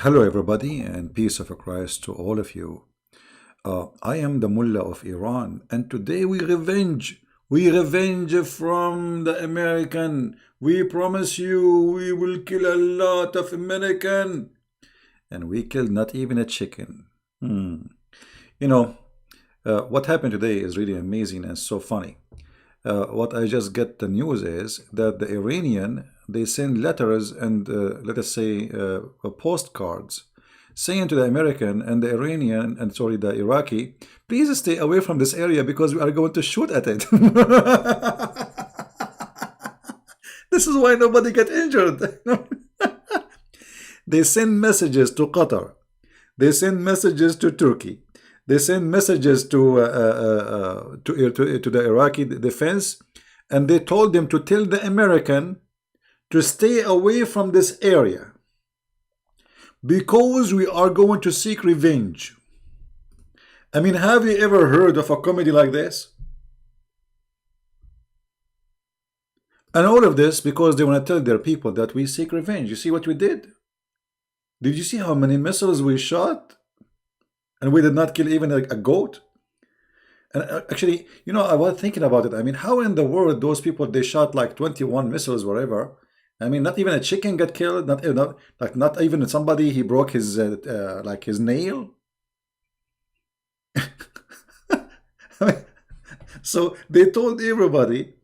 Hello, everybody, and peace of Christ to all of you. I am the Mullah of Iran, and today we revenge. We revenge from the American. We promise you we will kill a lot of American. And we killed not even a chicken. You know, what happened today is really amazing and so funny. What I just get the news is that the Iranian they send letters and let us say postcards saying to the American and the Iranian and sorry the Iraqi, please stay away from this area because we are going to shoot at it. This is why nobody get injured. They send messages to Qatar. They send messages to Turkey. They send messages to the Iraqi defense, and they told them to tell the American to stay away from this area because we are going to seek revenge. I mean, have you ever heard of a comedy like this? And all of this because they want to tell their people that we seek revenge. You see what we did? Did you see how many missiles we shot? And we did not kill even a goat? And actually, I was thinking about it. I mean, how in the world those people, they shot like 21 missiles, whatever. I mean, not even a chicken got killed. Not even somebody, he broke his, like his nail. So they told everybody,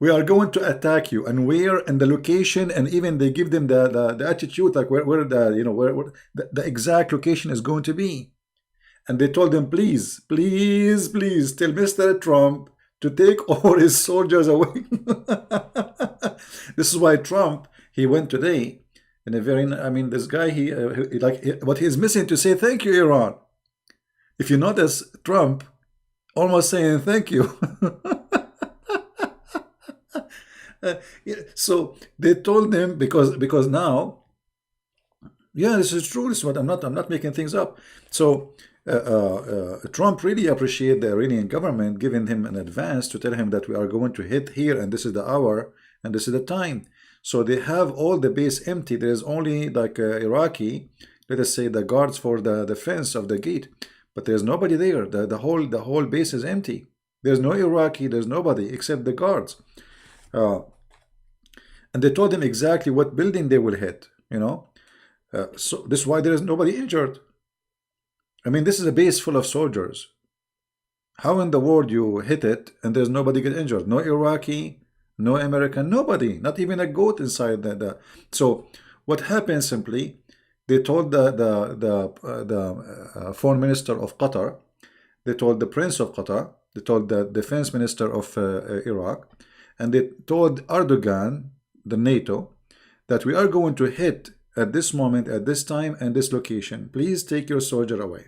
we are going to attack you, and where and the location, and even they give them the attitude, like where where the exact location is going to be. And they told them, please, please, please tell Mr. Trump to take all his soldiers away. This is why Trump, he went today in a very, I mean, this guy, what he's missing to say thank you, Iran. If you notice, Trump almost saying thank you. So they told them because now, yeah, this is true. This is what I'm not making things up. So Trump really appreciate the Iranian government giving him an advance to tell him that we are going to hit here and this is the hour and this is the time. So they have all the base empty. There is only like Iraqi, let us say the guards for the defense of the gate, but there's nobody there. The whole base is empty. There's no Iraqi. There's nobody except the guards. And they told him exactly what building they will hit. So this is why there is nobody injured. I mean, this is a base full of soldiers. How in the world you hit it and there's nobody get injured? No Iraqi, no American, nobody, not even a goat inside the. So what happened simply, they told the foreign minister of Qatar, they told the prince of Qatar, they told the defense minister of Iraq, and they told Erdogan, the NATO, that we are going to hit at this moment, at this time, and this location. Please take your soldier away.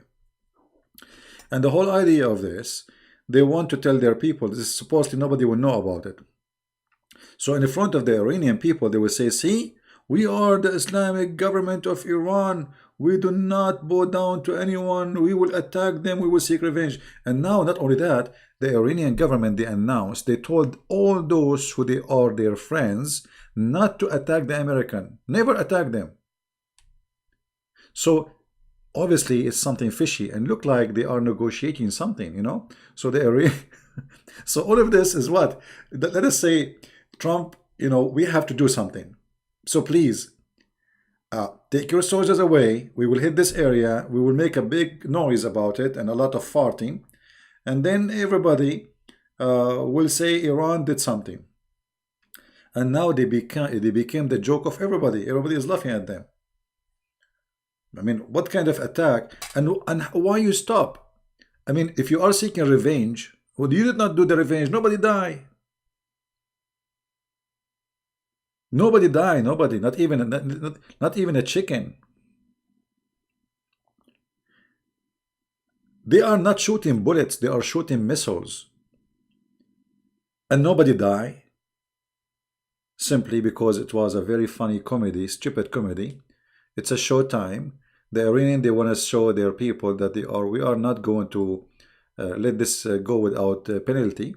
And the whole idea of this, they want to tell their people, this is supposedly nobody will know about it. So in the front of the Iranian people, they will say, see, we are the Islamic government of Iran. We do not bow down to anyone. We will attack them. We will seek revenge. And now, not only that, the Iranian government, they announced, they told all those who they are their friends not to attack the American. Never attack them. So obviously it's something fishy and look like they are negotiating something, So so all of this is what? Let us say Trump, we have to do something. So please, take your soldiers away. We will hit this area. We will make a big noise about it and a lot of farting. And then everybody will say Iran did something. And now they became the joke of everybody. Everybody is laughing at them. I mean, what kind of attack? And why you stop? I mean, if you are seeking revenge, well, you did not do the revenge. Nobody die. Nobody die. Nobody. Not even a chicken. They are not shooting bullets. They are shooting missiles. And nobody die. Simply because it was a very funny comedy, stupid comedy. It's a show time. The Iranian, they want to show their people that we are not going to let this go without penalty.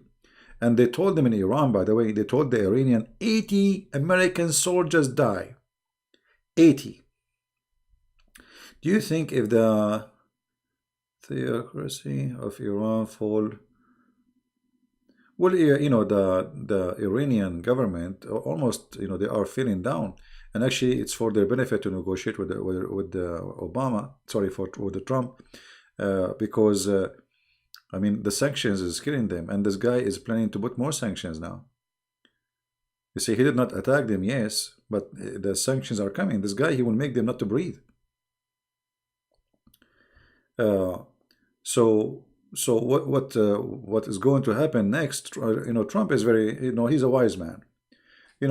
And they told them in Iran, by the way, they told the Iranian 80 American soldiers die. 80. Do you think if the theocracy of Iran fall, well, the Iranian government almost, they are feeling down, and actually, it's for their benefit to negotiate with the Obama, sorry, for with the Trump, because I mean the sanctions is killing them, and this guy is planning to put more sanctions now. You see, he did not attack them, yes, but the sanctions are coming. This guy, he will make them not to breathe. Uh, so what is going to happen next? Trump is very, he's a wise man.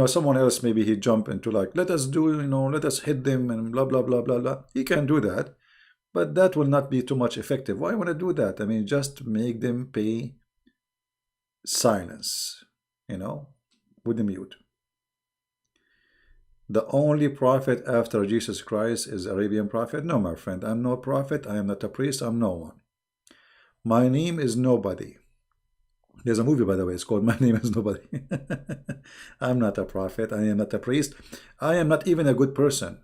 Someone else, maybe he jump into like, let us do, let us hit them and blah blah blah blah blah. He can do that, but that will not be too much effective. Why want to do that? I mean, just make them pay silence, with the mute. The only prophet after Jesus Christ is Arabian Prophet. No, my friend, I'm no prophet. I am not a priest. I'm no one. My name is nobody. There's a movie, by the way, it's called My Name is Nobody. I'm not a prophet. I am not a priest. I am not even a good person,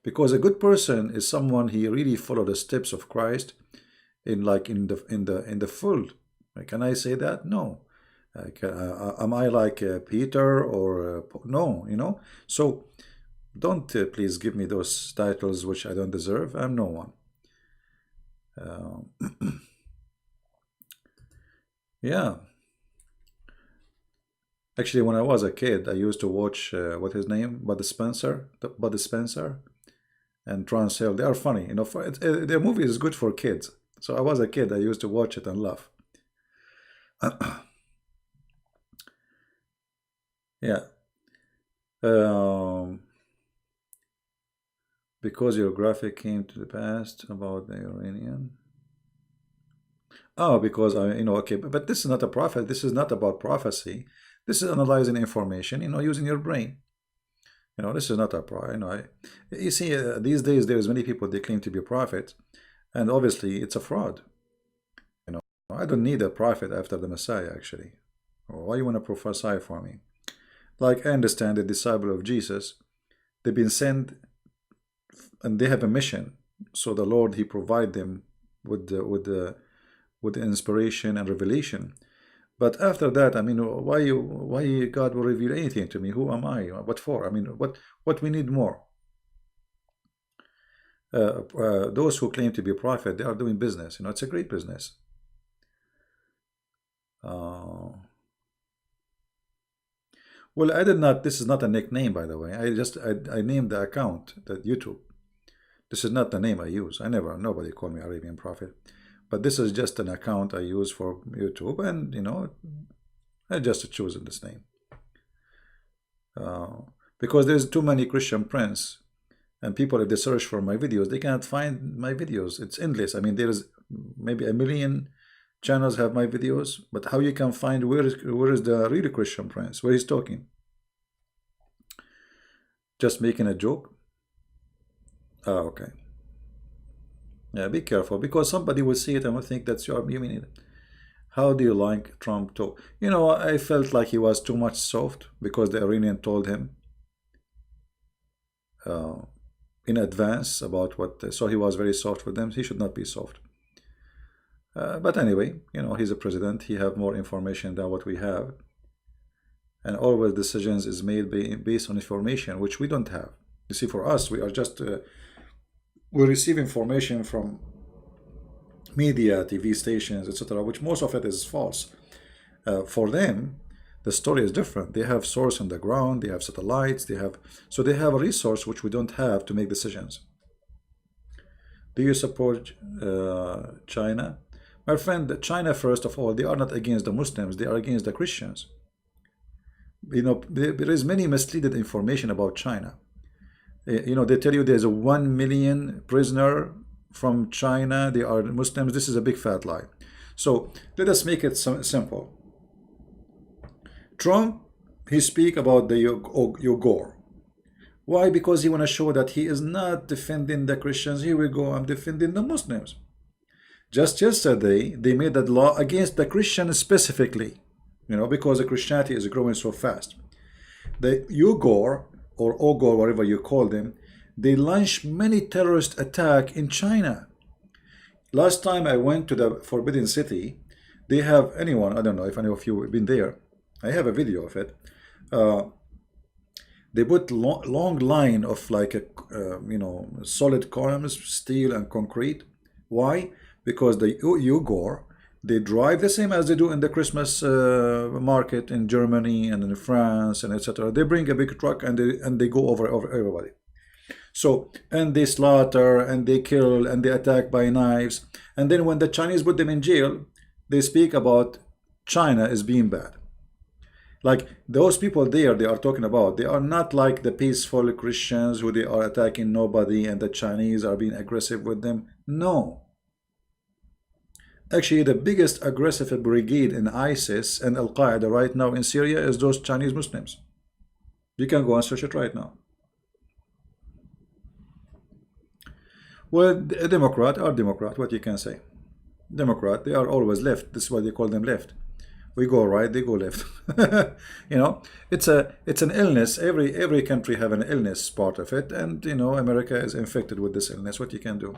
because a good person is someone he really follow the steps of Christ in the full. Can I say that? No. Am I like Peter or no? So don't please give me those titles which I don't deserve. I'm no one. Yeah. Actually, when I was a kid, I used to watch what his name, Bud Spencer, and Trans Hill. They are funny, their movie is good for kids. So I was a kid. I used to watch it and laugh. Yeah. Because your graphic came to the past about the Iranian. Oh, because okay, but this is not a prophet. This is not about prophecy. This is analyzing information, using your brain. This is not a pro. You see, these days there's many people they claim to be prophets, and obviously it's a fraud. I don't need a prophet after the Messiah. Actually, why you want to prophesy for me? Like I understand the disciple of Jesus, they've been sent, and they have a mission. So the Lord he provide them with the inspiration and revelation. But after that, I mean, why God will reveal anything to me? Who am I? What for? I mean, what we need more? Those who claim to be a prophet, they are doing business. It's a great business. Well, I did not. This is not a nickname, by the way. I named the account, the YouTube. This is not the name I use. Nobody called me Arabian Prophet. But this is just an account I use for YouTube, and I just choose this name because there's too many Christian prince, and people, if they search for my videos, they cannot find my videos. It's endless. I mean, there's maybe 1 million channels have my videos, but how you can find where is the really Christian prince, where he's talking? Just making a joke? Oh, okay. Yeah, be careful, because somebody will see it and will think that's you mean it. How do you like Trump talk? I felt like he was too much soft because the Iranian told him in advance about what, so he was very soft with them. He should not be soft. But anyway, he's a president. He have more information than what we have. And always decisions is made based on information, which we don't have. You see, for us, we are just... we receive information from media, TV stations, etc., which most of it is false. For them, the story is different. They have source on the ground, they have satellites, they have a resource which we don't have to make decisions. Do you support China? My friend, China, first of all, they are not against the Muslims, they are against the Christians. There is many misleading information about China. They tell you there's a 1 million prisoner from China, they are Muslims. This is a big fat lie. So let us make it simple. Trump, he speak about the Uyghur. Why? Because he want to show that he is not defending the Christians. Here we go, I'm defending the Muslims. Just yesterday, they made that law against the Christians specifically, because the Christianity is growing so fast. The Uyghur, or Ogor, whatever you call them, They launch many terrorist attack in China. Last time I went to the Forbidden City, they have anyone, I don't know if any of you have been there. I have a video of it. Uh, they put long line of like a solid columns, steel and concrete. Why? Because the Uyghur, they drive the same as they do in the Christmas market in Germany and in France and etc. They bring a big truck and they go over everybody. So, and they slaughter and they kill and they attack by knives. And then when the Chinese put them in jail, they speak about China as being bad. Like those people there they are talking about, they are not like the peaceful Christians who they are attacking nobody and the Chinese are being aggressive with them. No. Actually, the biggest aggressive brigade in ISIS and Al-Qaeda right now in Syria is those Chinese Muslims. You can go and search it right now. Well, a Democrat or Democrat, what you can say. Democrat, they are always left. This is why they call them left. We go right, they go left. It's an illness. Every country have an illness part of it, and America is infected with this illness. What you can do?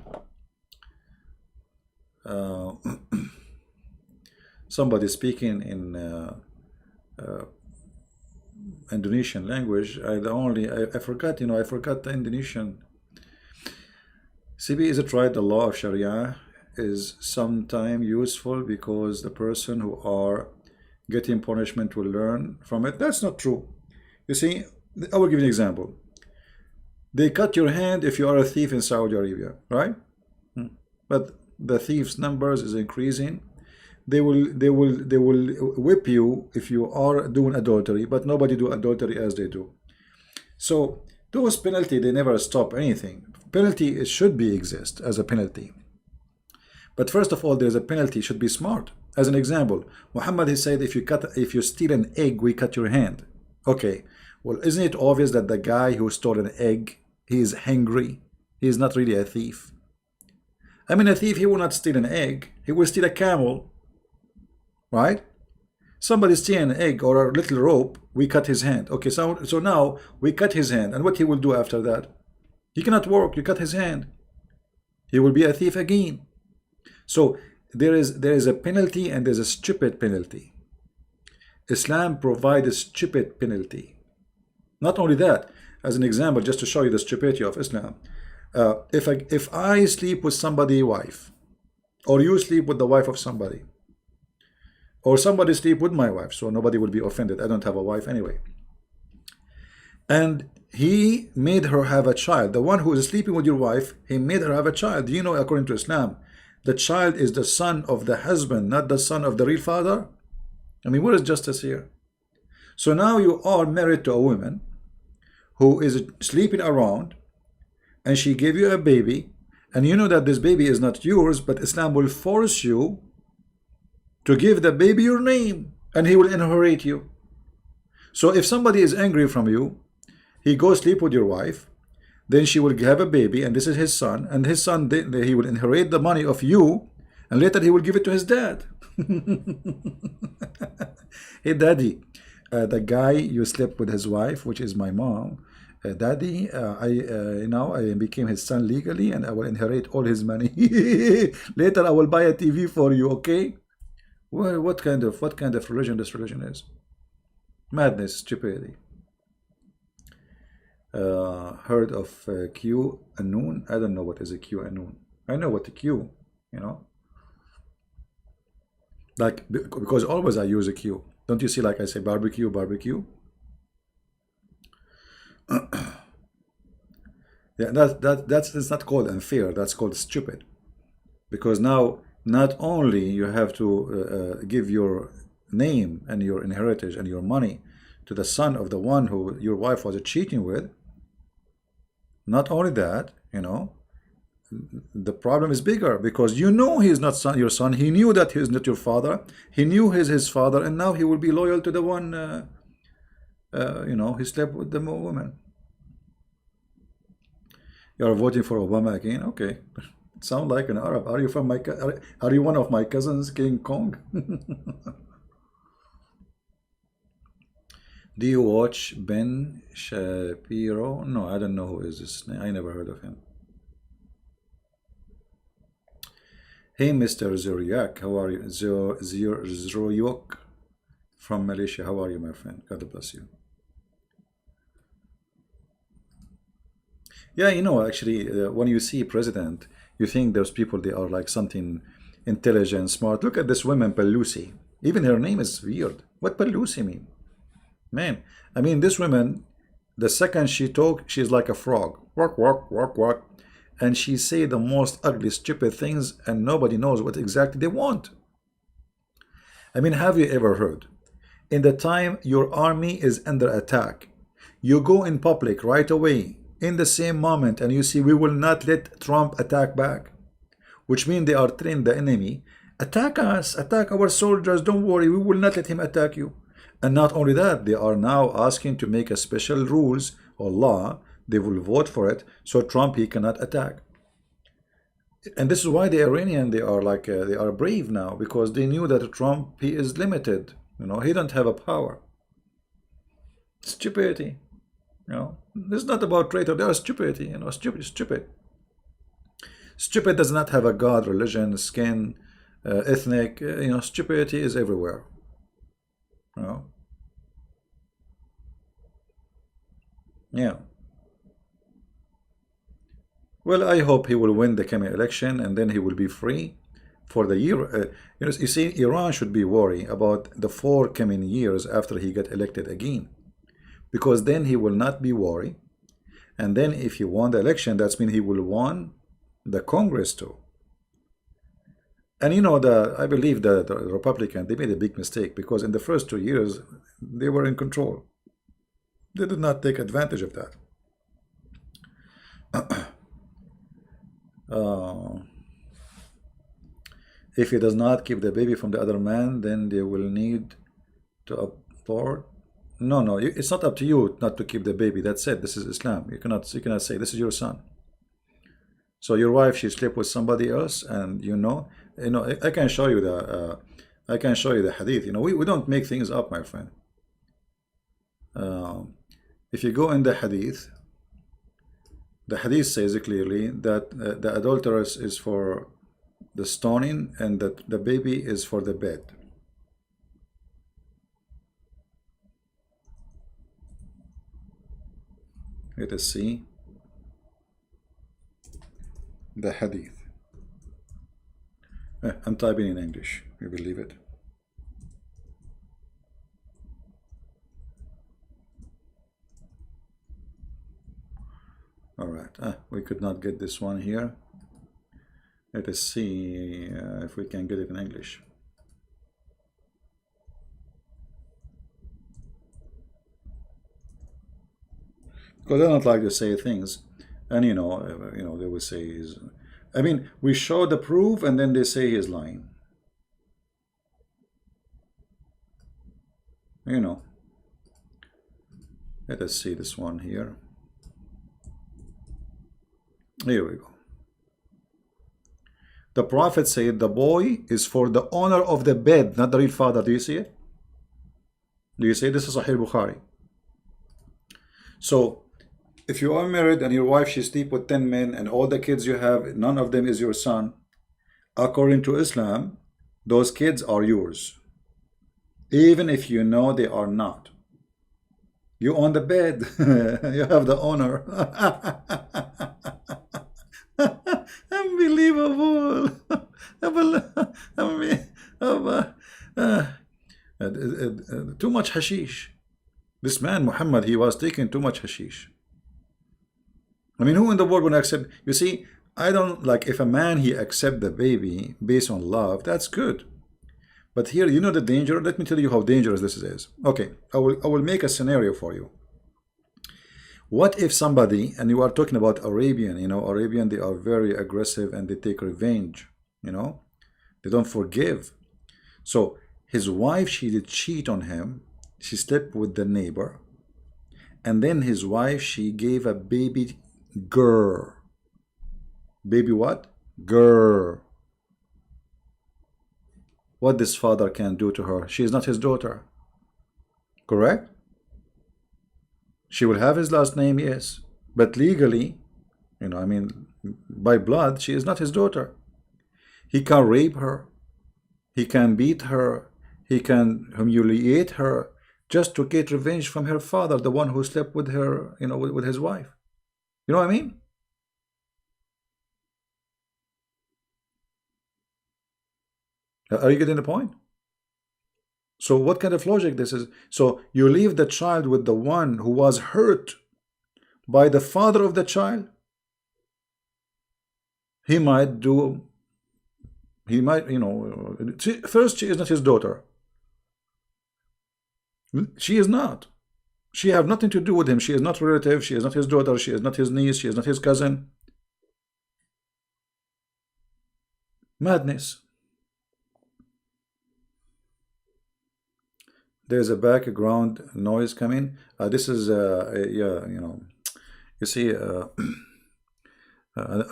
Somebody speaking in Indonesian language. I forgot. I forgot the Indonesian. CB, is it right? The law of Sharia is sometimes useful because the person who are getting punishment will learn from it. That's not true. You see, I will give you an example. They cut your hand if you are a thief in Saudi Arabia, right? But the thieves' numbers is increasing. They will whip you if you are doing adultery, but nobody do adultery as they do. So those penalty, they never stop anything. Penalty should be exist as a penalty. But first of all, there's a penalty should be smart. As an example, Muhammad has said if you steal an egg, we cut your hand. Okay, well, isn't it obvious that the guy who stole an egg, he is hungry? He is not really a thief. I mean, a thief, he will not steal an egg. He will steal a camel, right? Somebody steal an egg or a little rope, we cut his hand. Okay, so now we cut his hand, and what he will do after that? He cannot work. You cut his hand. He will be a thief again. So there is a penalty and there's a stupid penalty. Islam provides a stupid penalty. Not only that, as an example, just to show you the stupidity of Islam, if I sleep with somebody's wife, or you sleep with the wife of somebody, or somebody sleep with my wife, so nobody will be offended. I don't have a wife anyway. And he made her have a child. The one who is sleeping with your wife, he made her have a child. Do you know, according to Islam, the child is the son of the husband, not the son of the real father? I mean, what is justice here? So now you are married to a woman who is sleeping around, and she gave you a baby, and you know that this baby is not yours, but Islam will force you to give the baby your name, and he will inherit you. So if somebody is angry from you, he goes sleep with your wife, then she will have a baby, and this is his son, and his son, he will inherit the money of you, and later he will give it to his dad. Hey daddy, the guy you slept with his wife, which is my mom, daddy, I became his son legally, and I will inherit all his money. Later I will buy a TV for you, okay? Well, what kind of religion this religion is? Madness, stupidity. Heard of Q Anun? I don't know what is a Q Anun. I know what the Q, like, because always I use a Q. Don't you see, like I say barbecue, barbecue? Yeah, that's not called unfair, that's called stupid. Because now not only you have to give your name and your inheritance and your money to the son of the one who your wife was cheating with. Not only that, the problem is bigger, because he is not your son. He knew that he is not your father. He knew he's his father, and now he will be loyal to the one, he slept with the woman. You are voting for Obama again? Okay. Sound like an Arab. Are you from are you one of my cousins, King Kong? Do you watch Ben Shapiro? No, I don't know who is this. I never heard of him. Hey, Mr. Zuriak, how are you? Zuriak from Malaysia. How are you, my friend? God bless you. Yeah, actually, when you see president, you think those people, they are like something intelligent, smart. Look at this woman, Pelosi. Even her name is weird. What Pelosi mean? Man, I mean, this woman, the second she talk, she's like a frog. Walk, walk, walk, walk. And she say the most ugly, stupid things, and nobody knows what exactly they want. I mean, have you ever heard? In the time your army is under attack, you go in public right away, in the same moment, and you see, we will not let Trump attack back. Which means they are telling the enemy, attack us, attack our soldiers, don't worry, we will not let him attack you. And not only that, they are now asking to make a special rules or law. They will vote for it, so Trump, he cannot attack. And this is why the Iranian, they are like they are brave now, because they knew that Trump, he is limited. He don't have a power. Stupidity. This is not about traitor. They are stupidity. Stupid. Stupid does not have a god, religion, skin, ethnic. Stupidity is everywhere. Yeah. Well, I hope he will win the coming election, and then he will be free for the year. You see, Iran should be worried about the 4 coming years after he get elected again, because then he will not be worried. And then if he won the election, that means he will won the Congress too. And I believe that the Republican, they made a big mistake, because in the first 2 years they were in control. They did not take advantage of that. If he does not keep the baby from the other man, then they will need to abort. No, it's not up to you not to keep the baby. That's it. This is Islam. You cannot say this is your son. So your wife, she slept with somebody else, and I can show you the hadith. We don't make things up, my friend. If you go in the hadith says clearly that the adulteress is for the stoning, and that the baby is for the bed. Let us see the hadith. I'm typing in English. You believe it? All right. We could not get this one here. Let us see if we can get it in English. Because I don't like to say things, and they will say we show the proof, and then they say he's lying. Let us see this one here. Here we go. The Prophet said the boy is for the owner of the bed, not the real father. Do you see it? Do you see it? This is Sahih Bukhari. So, if you are married and your wife, she sleep with 10 men, and all the kids you have, none of them is your son, according to Islam, those kids are yours. Even if you know they are not. You own the bed. You have the owner. Unbelievable. Too much hashish. This man, Muhammad, he was taking too much hashish. Who in the world would accept? You see, I don't like, if a man, he accept the baby based on love, that's good. But here, the danger. Let me tell you how dangerous this is. Okay, I will make a scenario for you. What if somebody, and you are talking about Arabian, Arabian, they are very aggressive, and they take revenge, they don't forgive. So his wife, she did cheat on him. She slept with the neighbor, and then his wife, she gave a baby girl. Baby what? Girl. What this father can do to her? She is not his daughter. Correct? She will have his last name, yes, but legally, I mean, by blood, she is not his daughter. He can rape her, he can beat her, he can humiliate her just to get revenge from her father, the one who slept with her, with his wife. You know what I mean? Are you getting the point? So what kind of logic this is? So you leave the child with the one who was hurt by the father of the child? He might do, first, she is not his daughter. She is not. She have nothing to do with him. She is not relative. She is not his daughter. She is not his niece. She is not his cousin. Madness. There's a background noise coming. This is, yeah, you see, I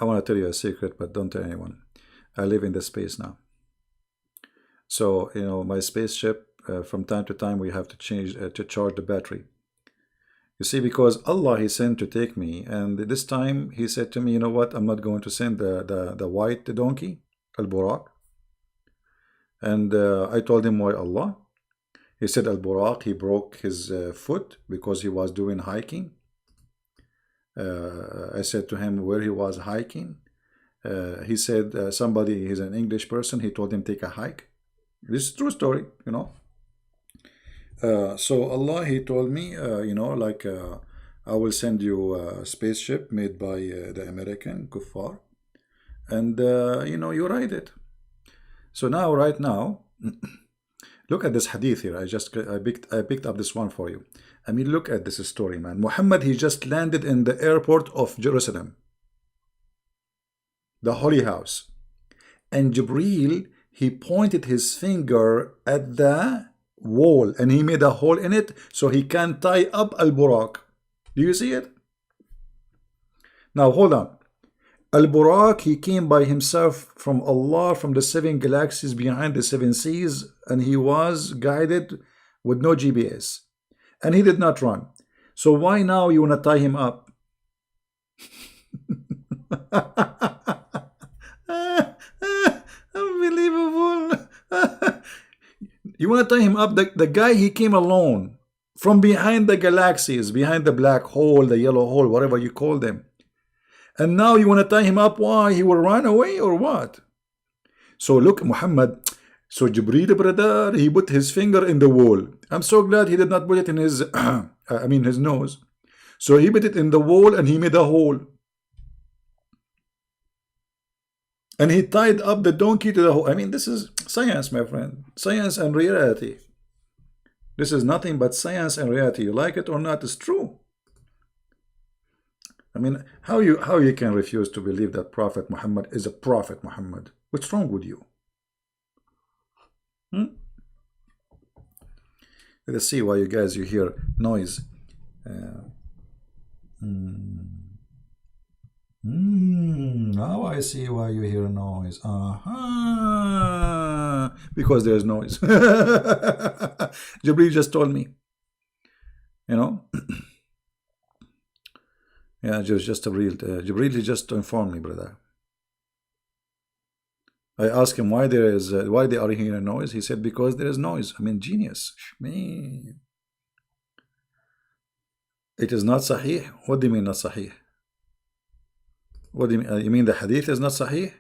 want to tell you a secret, but don't tell anyone. I live in the space now. So, my spaceship, from time to time, we have to change, to charge the battery. You see, because Allah, He sent to take me, and this time He said to me, you know what, I'm not going to send the white donkey, Al-Buraq. And I told him, why Allah? He said Al-Buraq, he broke his foot because he was doing hiking. I said to him where he was hiking. He said he's an English person, he told him take a hike. This is a true story, So Allah, He told me, I will send you a spaceship made by the American kuffar, and you ride it. So now, right now, look at this hadith here. I picked up this one for you. I mean, look at this story, man. Muhammad, he just landed in the airport of Jerusalem, the holy house, and Jibreel, he pointed his finger at the wall and he made a hole in it so he can tie up Al-Buraq. Do you see it? Now hold on. Al-Buraq, he came by himself from Allah, from the 7 galaxies behind the 7 seas, and he was guided with no GPS, and he did not run. So why now you want to tie him up? Unbelievable. You want to tie him up? The guy, he came alone from behind the galaxies, behind the black hole, the yellow hole, whatever you call them. And now you want to tie him up? Why? He will run away or what? So look, Muhammad. So Jibreel, brother, he put his finger in the wall. I'm so glad he did not put it in his, his nose. So he put it in the wall and he made a hole. And he tied up the donkey to the hole. I mean, this is science, my friend. Science and reality. This is nothing but science and reality. You like it or not, it's true. I mean, how you can refuse to believe that Prophet Muhammad is a Prophet Muhammad? What's wrong with you? Let's see why you hear noise. Now I see why you hear noise. Because there's noise. Jibreel just told me. Yeah, just a real Jibreel, he just informed me, brother. I asked him why they are hearing noise. He said because there is noise. I mean, genius. Man. It is not sahih. What do you mean not sahih? What do you mean? You mean the hadith is not sahih?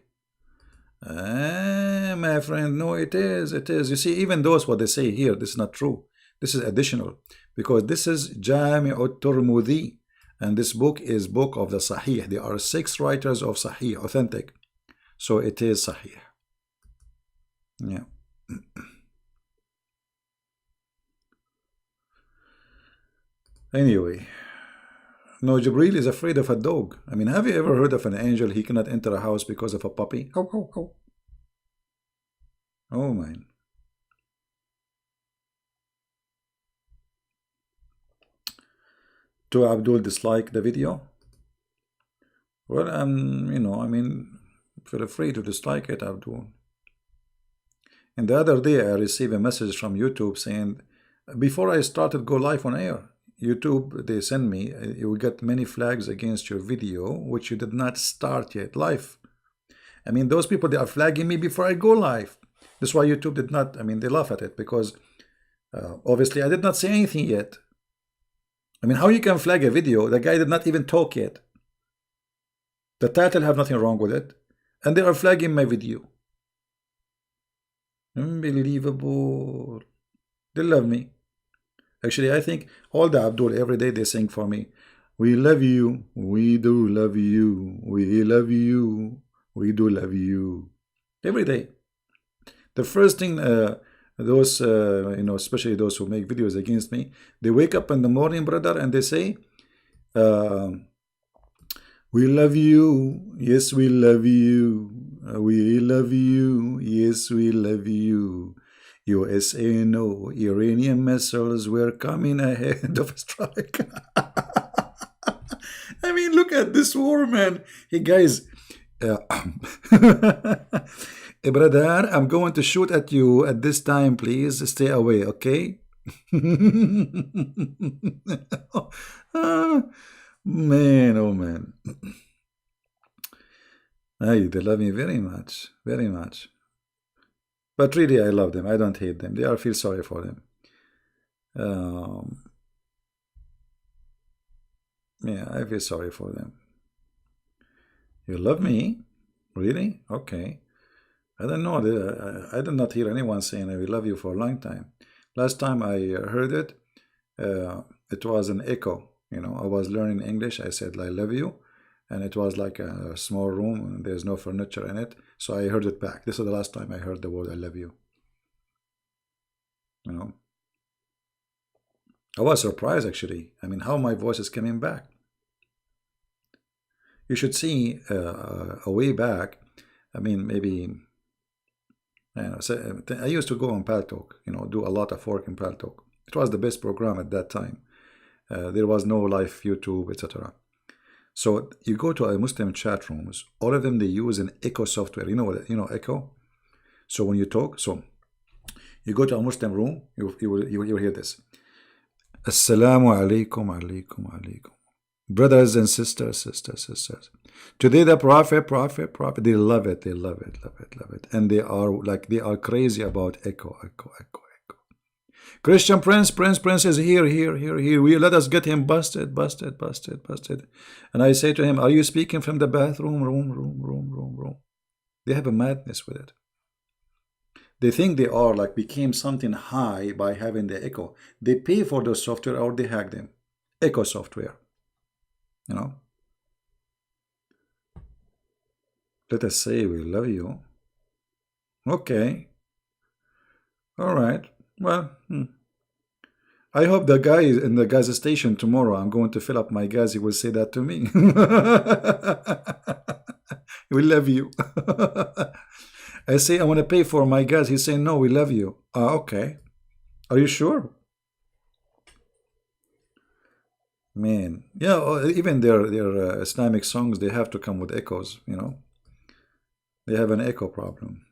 My friend, no, it is. It is. You see, even those what they say here, this is not true. This is additional because this is Jami'ut Turmudi. And this book is book of the Sahih. There are 6 writers of Sahih, authentic. So it is Sahih. Yeah. Anyway. No, Jibreel is afraid of a dog. I mean, have you ever heard of an angel, he cannot enter a house because of a puppy? Oh, man. Do Abdul dislike the video? Well, I mean, feel free to dislike it, Abdul. And the other day, I received a message from YouTube saying, before I started go live on air, YouTube, they send me, you will get many flags against your video, which you did not start yet live. I mean, those people, they are flagging me before I go live. That's why YouTube did not, I mean, they laugh at it because obviously I did not say anything yet. I mean, how you can flag a video? The guy did not even talk yet. The title have nothing wrong with it. And they are flagging my video. Unbelievable. They love me. Actually, I think all the Abdul, every day they sing for me. We love you. We do love you. We love you. We do love you. Every day. The first thing those, you know, especially those who make videos against me, they wake up in the morning, brother, and they say, we love you. Yes, we love you. We love you. Yes, we love you. USA, no. Iranian missiles were coming ahead of a strike. I mean, look at this war, man. Hey, guys. Hey, brother, I'm going to shoot at you at this time. Please stay away, okay? Man, oh man. Hey, they love me very much, very much. But really, I love them. I don't hate them. I feel sorry for them. Yeah, I feel sorry for them. You love me? Really? Okay. I don't know. I did not hear anyone saying I will love you for a long time. Last time I heard it, it was an echo. You know, I was learning English. I said, I love you. And it was like a small room and there's no furniture in it. So I heard it back. This is the last time I heard the word I love you. You know, I was surprised actually. I mean, how my voice is coming back. You should see a way back. I mean, maybe, I used to go on Paltalk, you know, do a lot of work in Paltalk. It was the best program at that time. There was no live YouTube, etc. So you go to a Muslim chat rooms, all of them, they use an echo software. You know what, echo? So when you talk, so you go to a Muslim room, you will hear this. Assalamu alaikum, alaikum, alaikum. Brothers and sisters. Today the prophet, they love it. And they are crazy about echo. Christian Prince is here. We let us get him busted. And I say to him, are you speaking from the bathroom? Room. They have a madness with it. They think they are became something high by having the echo. They pay for the software or they hack them. Echo software. You know. Let us say we love you. Okay. All right. Well, I hope the guy in the gas station tomorrow, I'm going to fill up my gas, he will say that to me. We love you. I say, I want to pay for my gas. He's saying, no, we love you. Okay. Are you sure? Man. Yeah, even their Islamic songs, they have to come with echoes, you know. They have an echo problem.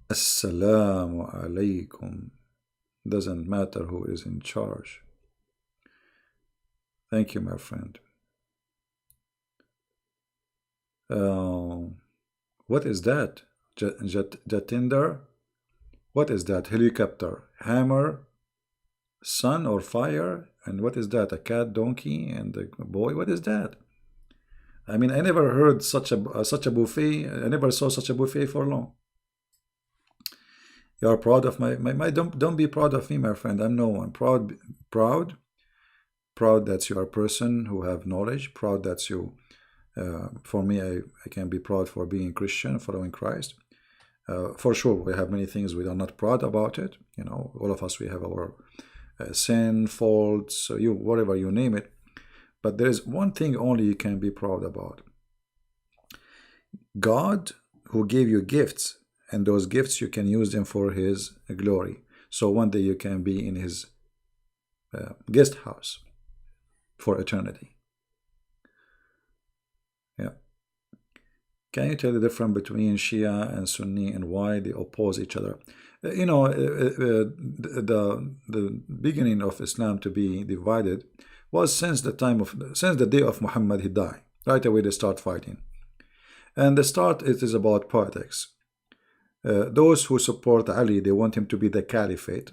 Assalamu alaikum. Doesn't matter who is in charge. Thank you, my friend. What is that? Jatinder? What is that? Helicopter? Hammer? Sun or fire? And what is that? A cat, donkey, and a boy? What is that? I mean, I never heard such a buffet. I never saw such a buffet for long. You are proud of my don't be proud of me, my friend. I'm no one. Proud that you are a person who have knowledge. Proud that you, for me, I can be proud for being Christian, following Christ. For sure, we have many things we are not proud about it. You know, all of us, we have our sin, faults, whatever you name it. But there is one thing only you can be proud about. God, who gave you gifts, and those gifts you can use them for His glory. So one day you can be in His guest house for eternity. Yeah. Can you tell the difference between Shia and Sunni and why they oppose each other? You know, the beginning of Islam to be divided was since the day of Muhammad he died. Right away they start fighting, and the start it is about politics. Those who support Ali, they want him to be the caliphate,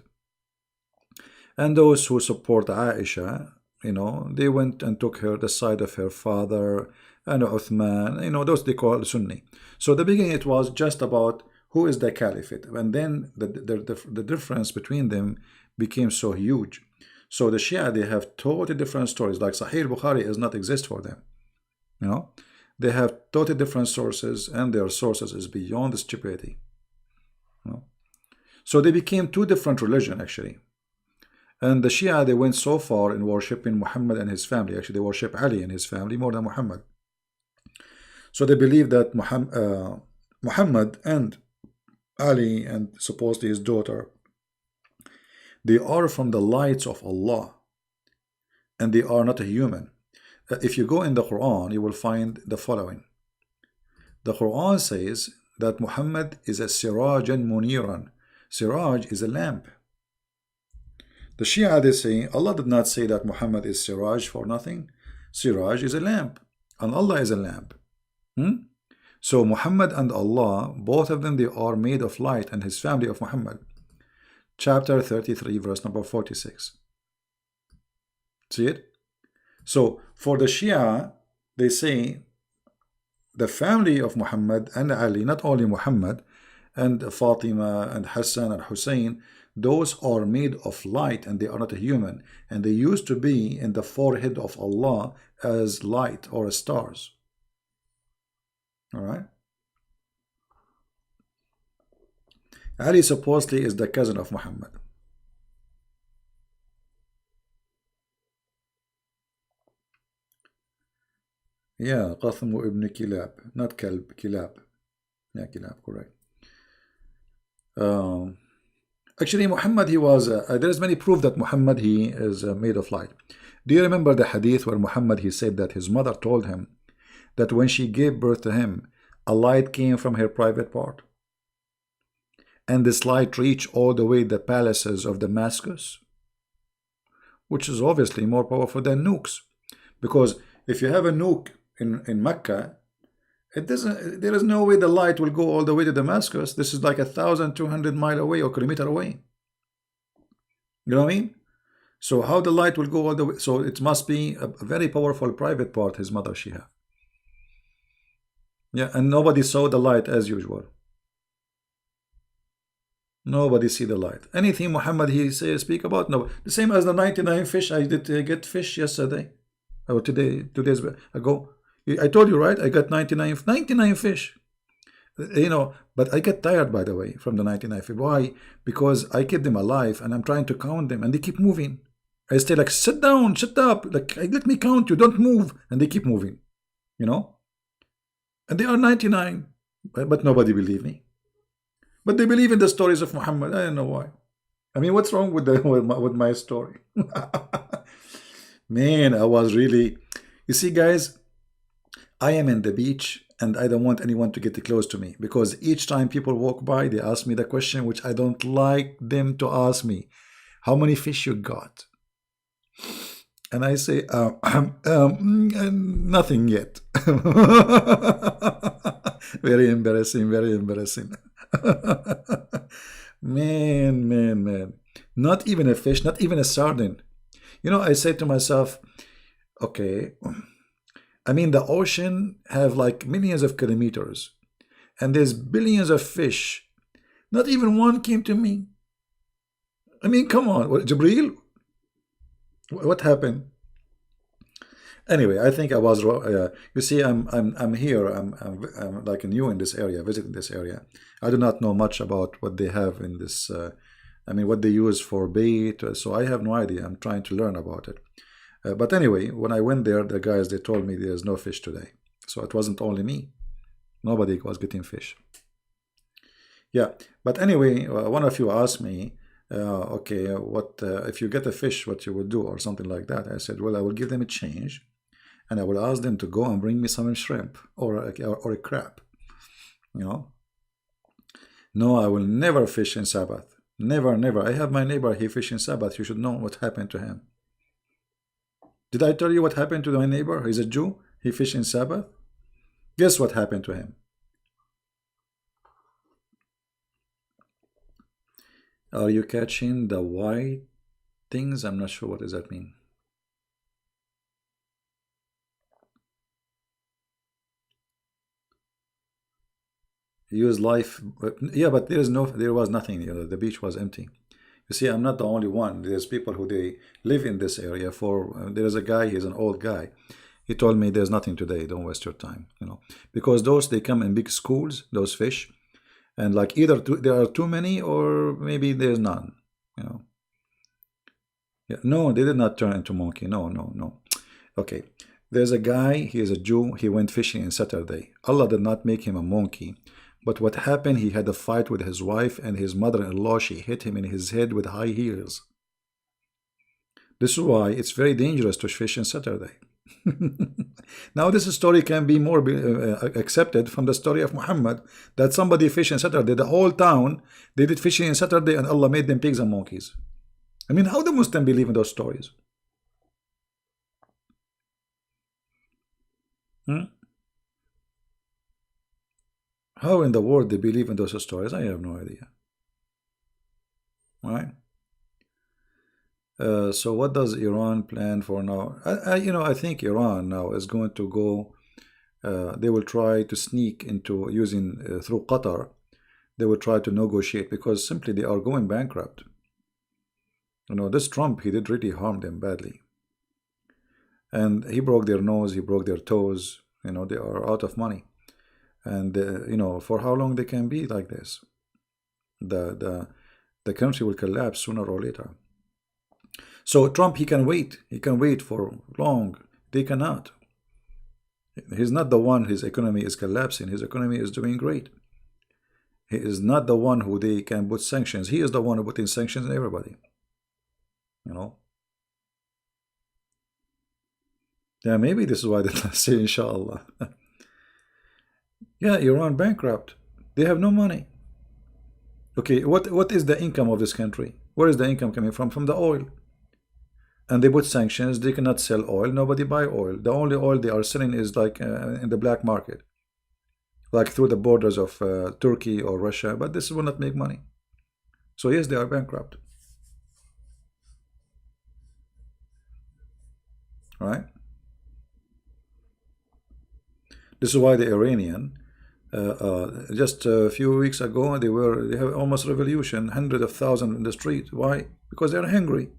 and those who support Aisha, you know, they went and took her the side of her father and Uthman, you know, those they call Sunni. So the beginning it was just about who is the caliphate, and then the difference between them became so huge. So the Shia, they have totally different stories. Like Sahih Bukhari does not exist for them. You know, they have totally different sources, and their sources is beyond the stupidity. You know? So they became two different religions actually. And the Shia, they went so far in worshipping Muhammad and his family. Actually, they worship Ali and his family more than Muhammad. So they believe that Muhammad and Ali and supposedly his daughter, they are from the lights of Allah, and they are not a human. If you go in the Quran, you will find the following. The Quran says that Muhammad is a sirajan muniran. Siraj is a lamp. The Shia, they say Allah did not say that Muhammad is Siraj for nothing. Siraj is a lamp, and Allah is a lamp. So Muhammad and Allah, both of them, they are made of light, and his family of Muhammad. Chapter 33, verse number 46. See it? So for the Shia, they say the family of Muhammad and Ali, not only Muhammad, and Fatima and Hassan and Hussein, those are made of light, and they are not a human, and they used to be in the forehead of Allah as light or as stars. All right. Ali supposedly is the cousin of Muhammad. Yeah, Qasim ibn Kilab, not Kalb, Kilab. Yeah, Kilab, correct. Actually, Muhammad, he was, there is many proof that Muhammad, he is made of light. Do you remember the hadith where Muhammad, he said that his mother told him that when she gave birth to him, a light came from her private part? And this light reached all the way the palaces of Damascus, which is obviously more powerful than nukes. Because if you have a nuke in Mecca, there is no way the light will go all the way to Damascus. This is like 1,200 miles away or kilometer away. You know what I mean? So how the light will go all the way? So it must be a very powerful private part his mother she had. Yeah, and nobody saw the light as usual. Nobody see the light. Anything Muhammad he say speak about? No. The same as the 99 fish. I did get fish yesterday. Or 2 days ago. I told you, right? I got 99 fish. You know, but I get tired, by the way, from the 99 fish. Why? Because I keep them alive and I'm trying to count them and they keep moving. I stay like, sit down, shut up. Like, let me count you, don't move. And they keep moving, you know? And they are 99. But nobody believe me. But they believe in the stories of Muhammad. I don't know why. I mean, what's wrong with my story? Man, I was really... You see, guys, I am in the beach and I don't want anyone to get close to me because each time people walk by, they ask me the question which I don't like them to ask me. How many fish you got? And I say, nothing yet. Very embarrassing, very embarrassing. Man. Not even a fish, not even a sardine. You know, I say to myself, okay, I mean, the ocean have like millions of kilometers and there's billions of fish. Not even one came to me. I mean, come on, what, Jibreel? What happened? Anyway, I think I was wrong. You see, I'm here. I'm like new in this area, visiting this area. I do not know much about what they have in this. I mean, what they use for bait. So I have no idea. I'm trying to learn about it. But anyway, when I went there, the guys, they told me there's no fish today. So it wasn't only me. Nobody was getting fish. Yeah, but anyway, one of you asked me, okay, what if you get a fish, what you would do, or something like that. I said, well, I will give them a change, and I will ask them to go and bring me some shrimp or a crab, you know. No, I will never fish in Sabbath. Never, never. I have my neighbor, he fish in Sabbath. You should know what happened to him. Did I tell you what happened to my neighbor? He's a Jew. He fish in Sabbath. Guess what happened to him? Are you catching the white things? I'm not sure what does that mean. Use life, yeah, but there was nothing. The beach was empty. You see, I'm not the only one. There's people who they live in this area. There's a guy. He's an old guy. He told me there's nothing today. Don't waste your time. Because those they come in big schools. Those fish, and like either there are too many or maybe there's none. You know. Yeah. No, they did not turn into monkey. No, no, no. Okay. There's a guy. He is a Jew. He went fishing on Saturday. Allah did not make him a monkey. But what happened, he had a fight with his wife and his mother-in-law. She hit him in his head with high heels. This is why it's very dangerous to fish on Saturday. Now this story can be more accepted from the story of Muhammad, that somebody fished on Saturday. The whole town, they did fishing on Saturday and Allah made them pigs and monkeys. I mean, how do Muslims believe in those stories? How in the world they believe in those stories? I have no idea. Right? So what does Iran plan for now? I think Iran now is going to go. They will try to sneak into using through Qatar. They will try to negotiate because simply they are going bankrupt. This Trump, he did really harm them badly, and he broke their nose, he broke their toes. They are out of money. And for how long they can be like this? The country will collapse sooner or later. So Trump, he can wait for long. They cannot. He's not the one. His economy is collapsing. His economy is doing great. He is not the one who they can put sanctions. He is the one who put in sanctions on everybody. Yeah, maybe this is why they say inshallah. Yeah, Iran bankrupt. They have no money. Okay, what is the income of this country? Where is the income coming from? From the oil. And they put sanctions. They cannot sell oil. Nobody buy oil. The only oil they are selling is like in the black market, like through the borders of Turkey or Russia. But this will not make money. So yes, they are bankrupt. Right? This is why the Iranian, just a few weeks ago, they have almost revolution, hundreds of thousands in the street. Why? Because they're hungry.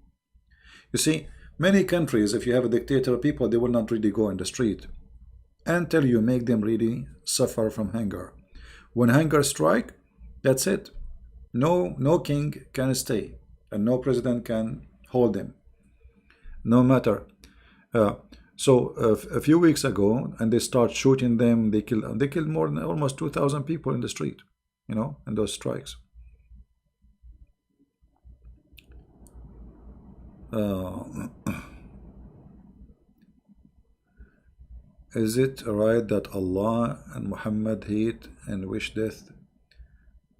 You see, many countries, if you have a dictator, people, they will not really go in the street until you make them really suffer from hunger. When hunger strike, that's it. No king can stay, and no president can hold them, no matter. So a few weeks ago, and they start shooting them. They killed more than almost 2,000 people in the street, in those strikes. Is it right that Allah and Muhammad hate and wish death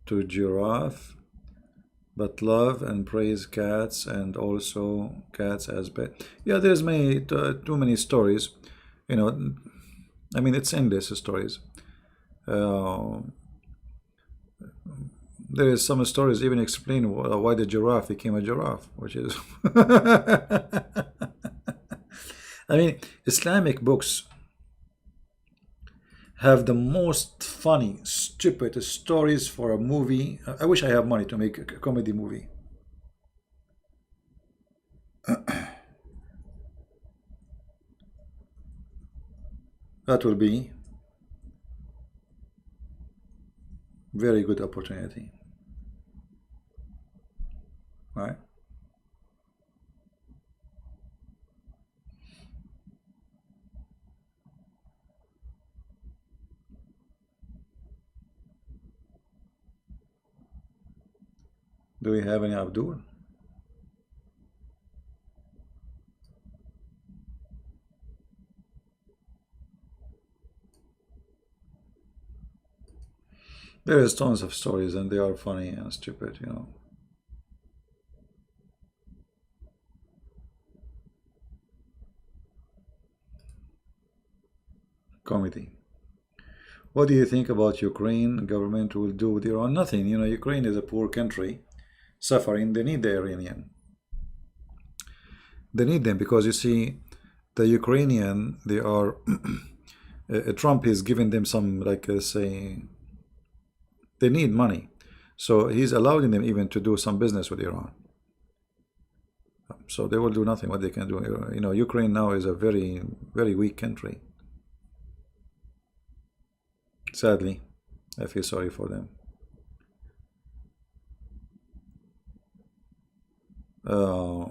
to giraffe, but love and praise cats, and also cats as pet? Yeah, there's too many stories. I mean, it's endless stories. There is some stories even explain why the giraffe became a giraffe, which is I mean, Islamic books have the most funny, stupid stories for a movie. I wish I have money to make a comedy movie. That will be very good opportunity, right? Do we have any Abdul? There is tons of stories, and they are funny and stupid, Comedy. What do you think about Ukraine government will do with Iran? Nothing. Ukraine is a poor country, suffering. They need the Iranian. They need them because you see, the Ukrainian, they are. Trump is giving them some, like, say, they need money, so he's allowing them even to do some business with Iran. So they will do nothing. What they can do, Ukraine now is a very, very weak country. Sadly, I feel sorry for them. Uh,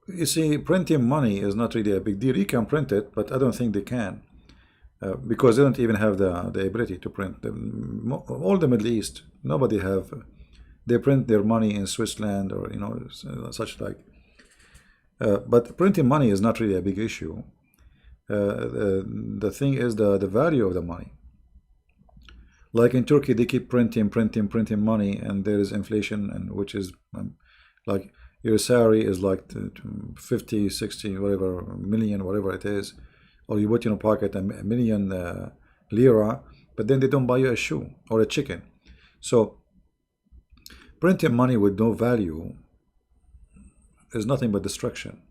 you see, printing money is not really a big deal. You can print it, but I don't think they can, because they don't even have the ability to print. All the Middle East, nobody have. They print their money in Switzerland or such like. But printing money is not really a big issue. The thing is the value of the money. Like in Turkey, they keep printing money, and there is inflation, and which is like your salary is like 50, 60, whatever million, whatever it is, or you put in your pocket a million lira, but then they don't buy you a shoe or a chicken. So printing money with no value is nothing but destruction.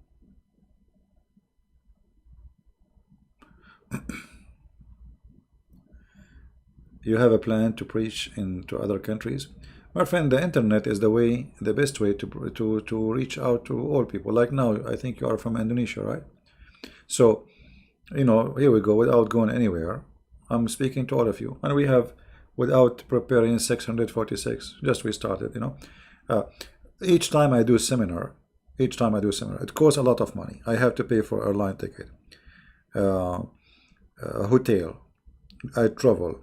You have a plan to preach into other countries? My friend, the internet is the best way to reach out to all people. Like now, I think you are from Indonesia, right? So, here we go, without going anywhere. I'm speaking to all of you, and we have, without preparing, 646. Just we started, each time I do seminar, it costs a lot of money. I have to pay for airline ticket, hotel, I travel,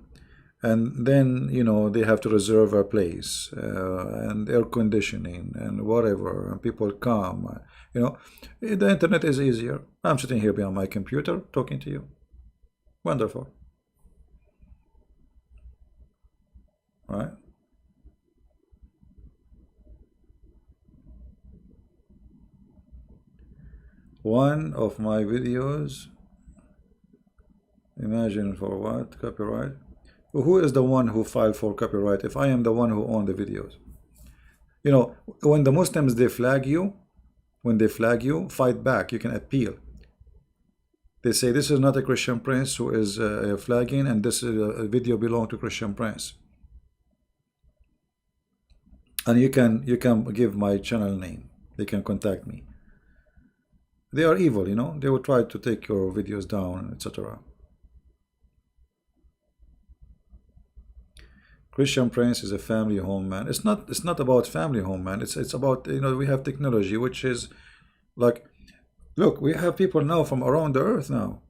and then they have to reserve a place, and air conditioning and whatever, and people come. The internet is easier. I'm sitting here behind my computer talking to you. Wonderful, right? One of my videos, imagine for what? Copyright. Who is the one who filed for copyright if I am the one who owned the videos? When the Muslims, they flag you, fight back. You can appeal. They say this is not a Christian prince who is flagging, and this is a video belong to Christian prince. And you can give my channel name. They can contact me. They are evil, they will try to take your videos down, etc. Christian Prince is a family home, man. It's not about family home, man. It's about, we have technology, which is like, look, we have people now from around the earth now.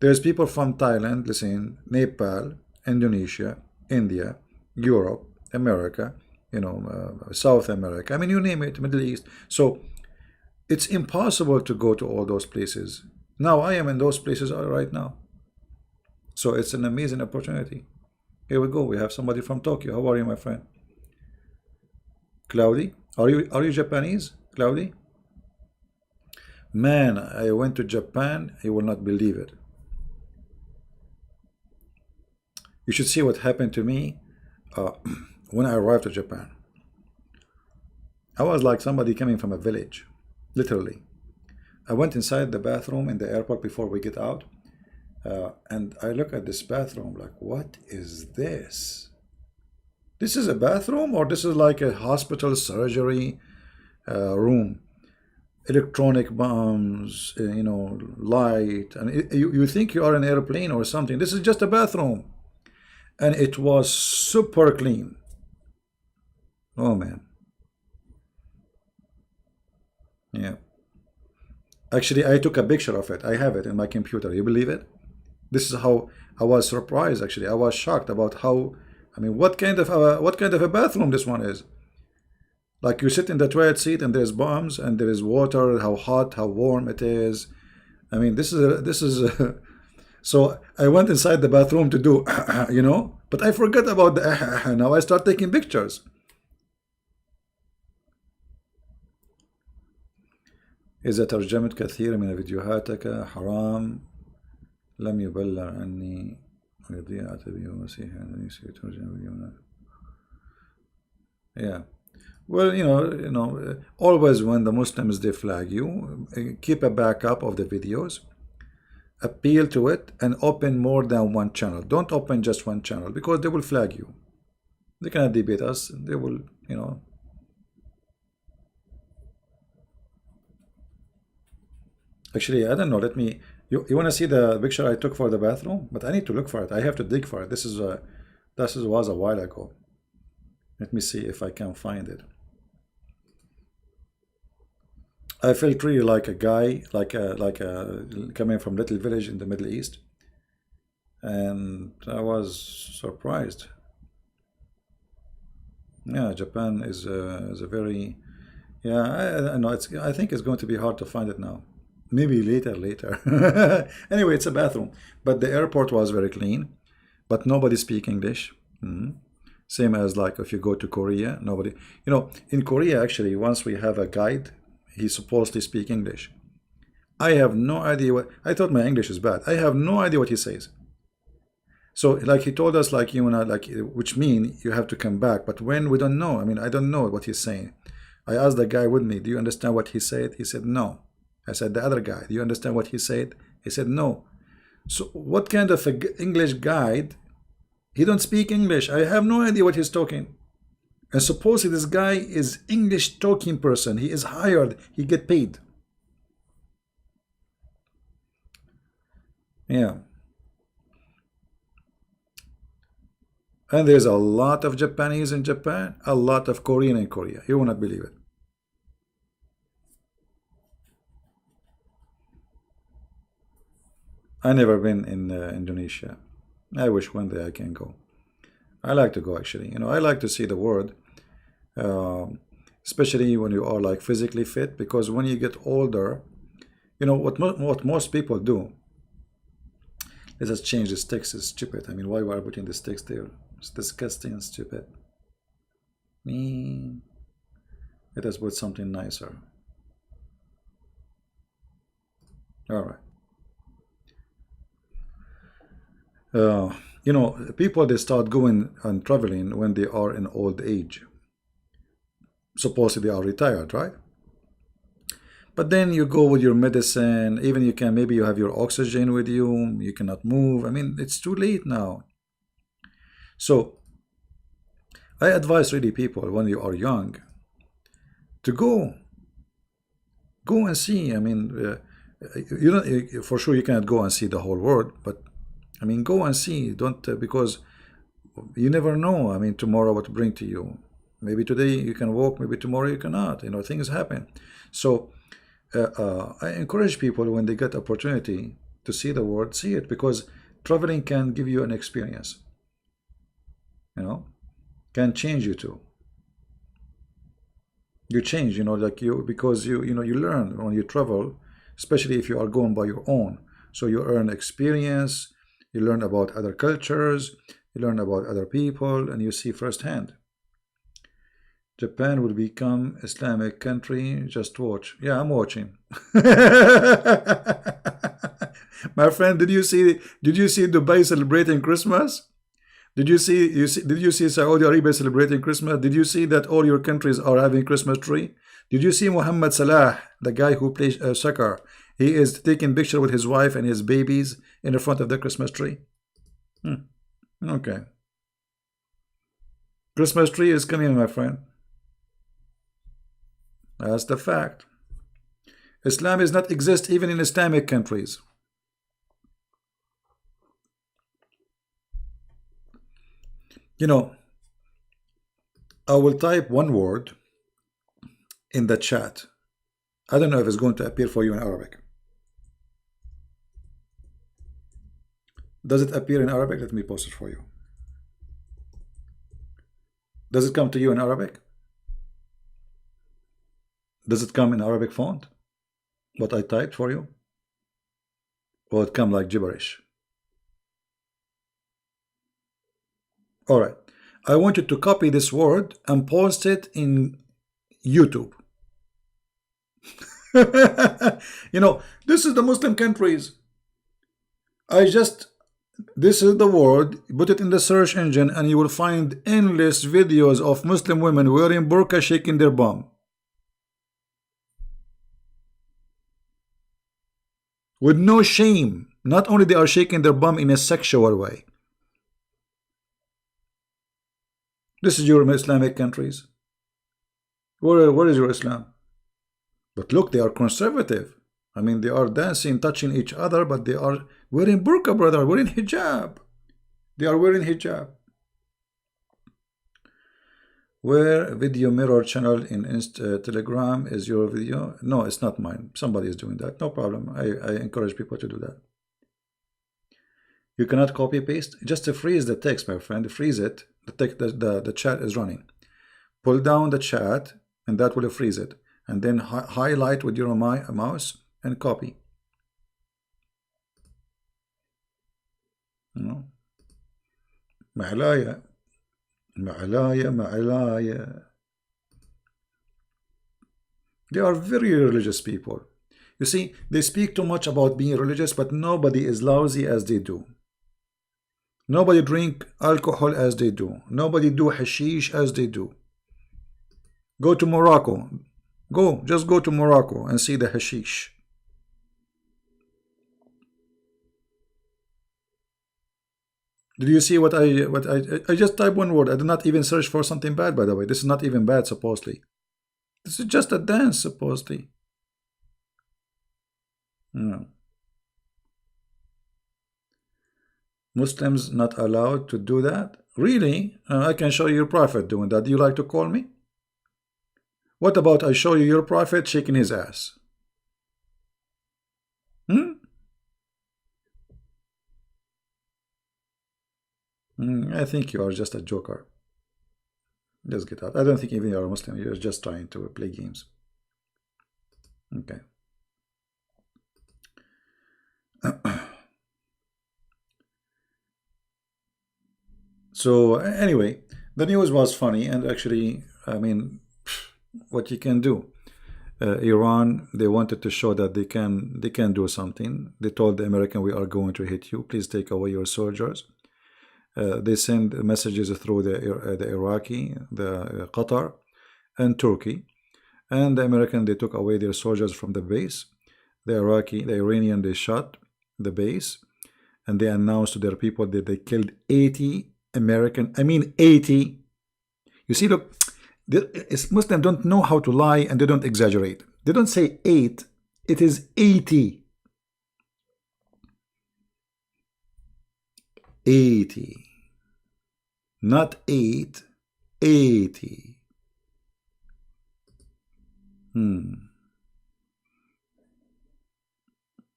There's people from Thailand, listen, Nepal, Indonesia, India, Europe, America, South America. I mean, you name it, Middle East. So it's impossible to go to all those places. Now I am in those places right now. So it's an amazing opportunity. Here we go. We have somebody from Tokyo. How are you, my friend? Cloudy? Are you Japanese, Cloudy? Man, I went to Japan. You will not believe it. You should see what happened to me when I arrived to Japan. I was like somebody coming from a village, literally. I went inside the bathroom in the airport before we get out. And I look at this bathroom like, what is this? This is a bathroom, or this is like a hospital surgery room? Electronic bombs, light, and you think you are an airplane or something. This is just a bathroom, and it was super clean. Oh man, yeah. Actually, I took a picture of it. I have it in my computer. You believe it? This is how I was surprised. Actually, I was shocked about how. I mean, what kind of a bathroom this one is? Like you sit in the toilet seat and there's bombs and there is water. How hot, how warm it is. I mean, this is. So I went inside the bathroom to do, But I forgot about the now I start taking pictures. إذا ترجمت كثير من فيديوهاتك حرام لم يبلغ عني ويضيع تبيه مسيح ترجم فيديوهات. Yeah. Well, always when the Muslims they flag you, keep a backup of the videos, appeal to it, and open more than one channel. Don't open just one channel because they will flag you. They cannot debate us. They will, Actually, I don't know. Let me. You want to see the picture I took for the bathroom? But I need to look for it. I have to dig for it. This was a while ago. Let me see if I can find it. I felt really like a guy, like a coming from little village in the Middle East, and I was surprised. Yeah, Japan is a very, yeah. I know I think it's going to be hard to find it now. Maybe later. Anyway, it's a bathroom, but the airport was very clean, but nobody speak English. Same as like if you go to Korea, nobody. In Korea actually, once we have a guide, he's supposed to speak English. I have no idea what. I thought my English is bad. I have no idea what he says. So like he told us like which mean you have to come back. But when we don't know, I mean I don't know what he's saying. I asked the guy with me, do you understand what he said? He said no. I said the other guy, do you understand what he said? He said no. So what kind of English guide? He don't speak English. I have no idea what he's talking. And supposedly this guy is English talking person. He is hired. He get paid. Yeah. And there's a lot of Japanese in Japan, a lot of Korean in Korea. You will not believe it. I never been in Indonesia. I wish one day I can go. I like to go actually. I like to see the world, especially when you are like physically fit. Because when you get older, what most people do. Let's just change this text. It's stupid. I mean, why we are putting this text there? It's disgusting and stupid. Let us put something nicer. All right. People they start going and traveling when they are in old age. Supposedly they are retired, right? But then you go with your medicine, even maybe you have your oxygen with you, you cannot move. I mean, it's too late now. So I advise really people when you are young to go and see. I mean, for sure you cannot go and see the whole world, but I mean, go and see. Don't because you never know. I mean, tomorrow what to bring to you. Maybe today you can walk, maybe tomorrow you cannot. Things happen. So I encourage people when they get opportunity to see the world, see it, because traveling can give you an experience. Can change you too. You change, because you learn when you travel, especially if you are going by your own. So you earn experience. You learn about other cultures, you learn about other people, and you see firsthand. Japan will become Islamic country. Just watch. Yeah, I'm watching. My friend, did you see Dubai celebrating Christmas? Did you see Saudi Arabia celebrating Christmas? Did you see that all your countries are having Christmas tree? Did you see Muhammad Salah, the guy who plays soccer? He is taking picture with his wife and his babies in the front of the Christmas tree. Okay. Christmas tree is coming, my friend. That's the fact. Islam does not exist even in Islamic countries. I will type one word in the chat. I don't know if it's going to appear for you in Arabic. Does it appear in Arabic? Let me post it for you. Does it come to you in Arabic? Does it come in Arabic font? What I typed for you? Or it come like gibberish? All right. I want you to copy this word and post it in YouTube. This is the Muslim countries. This is the word, put it in the search engine, and you will find endless videos of Muslim women wearing burqa shaking their bum. With no shame. Not only they are shaking their bum in a sexual way. This is your Islamic countries. Where is your Islam? But look, they are conservative. I mean, they are dancing, touching each other, but they are wearing burqa, brother, wearing hijab. They are wearing hijab. Where video mirror channel in Telegram is your video? No, it's not mine. Somebody is doing that. No problem. I encourage people to do that. You cannot copy paste. Just to freeze the text, my friend. Freeze it. The chat is running. Pull down the chat, and that will freeze it. And then highlight with your mouse and copy. Ma'alaya. They are very religious people. You see, they speak too much about being religious, but nobody is lousy as they do. Nobody drink alcohol as they do. Nobody do hashish as they do. Go to Morocco. Just go to Morocco and see the hashish. Did you see what I just typed one word? I did not even search for something bad, by the way. This is not even bad, supposedly. This is just a dance, supposedly. No. Muslims not allowed to do that? Really? I can show you your prophet doing that. Do you like to call me? What about I show you your prophet shaking his ass? I think you are just a joker. Just get out. I don't think even you are a Muslim. You're just trying to play games. Okay. So anyway, the news was funny, and actually, I mean, what you can do. Iran, they wanted to show that they can do something. They told the American, we are going to hit you. Please take away your soldiers. They send messages through the Iraqi, the Qatar, and Turkey. And the American, they took away their soldiers from the base. The Iranian, they shot the base, and they announced to their people that they killed 80 American. I mean 80. You see, look, Muslims don't know how to lie, and they don't exaggerate. They don't say 8. It is 80. 80. Not 8. 80.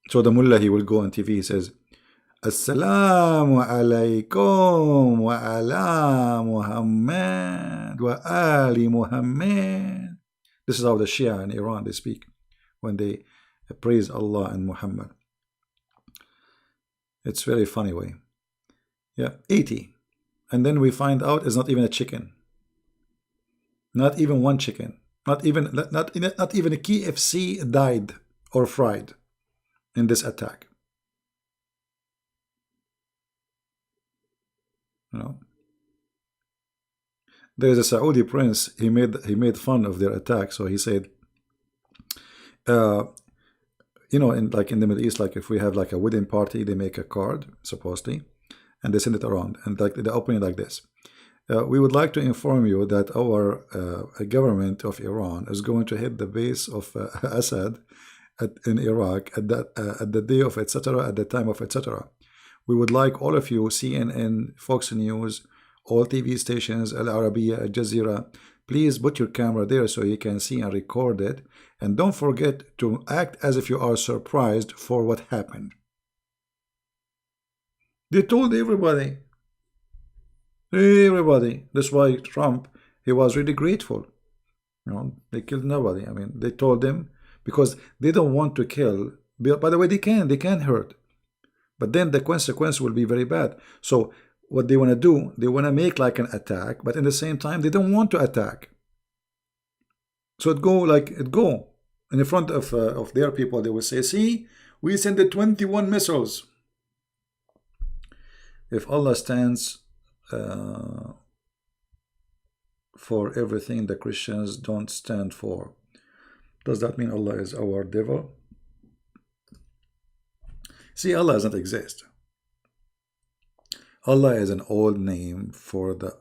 So the mullah, he will go on TV, he says, Assalamu alaikum wa ala Muhammad wa ali Muhammad. This is how the Shia in Iran, they speak when they praise Allah and Muhammad. It's very funny way. Yeah, 80. And then we find out it's not even a chicken. Not even one chicken. Not even a KFC died or fried in this attack. You know, there is a Saudi prince. He made fun of their attack. So he said, you know, in the Middle East, like if we have like a wedding party, they make a card supposedly, and they send it around, and like they open it like this. We would like to inform you that our government of Iran is going to hit the base of Assad in Iraq at the day of etc. at the time of etc. We would like all of you, CNN, Fox News, all TV stations, Al Arabiya, Al Jazeera, please put your camera there so you can see and record it, and don't forget to act as if you are surprised for what happened. They told everybody. That's why Trump, he was really grateful. You know, they killed nobody. I mean, they told them because they don't want to kill. By the way, they can hurt, but then the consequence will be very bad. So what they want to do, they want to make like an attack, but in the same time, they don't want to attack. So it go in the front of their people. They will say, "See, we sent the 21 missiles." If Allah stands for everything the Christians don't stand for, does that mean Allah is our devil? See, Allah doesn't exist. Allah is an old name for the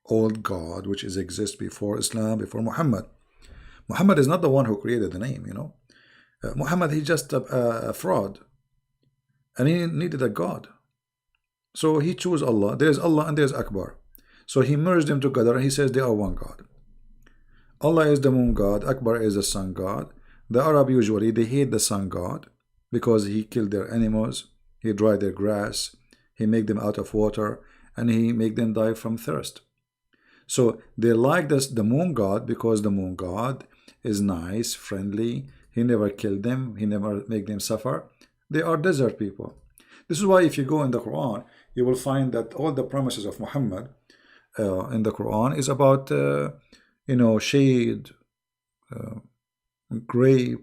old God which is exist before Islam, before Muhammad. Muhammad is not the one who created the name, you know. Muhammad, he's just a fraud, and he needed a God. So he chose Allah. There's Allah and there's Akbar. So he merged them together and he says they are one God. Allah is the moon God, Akbar is the sun God. The Arab usually, they hate the sun God because he killed their animals, he dried their grass, he make them out of water, and he make them die from thirst. So they like this, the moon God, because the moon God is nice, friendly, he never killed them, he never make them suffer. They are desert people. This is why if you go in the Quran, you will find that all the promises of Muhammad in the Quran is about you know, shade, grape,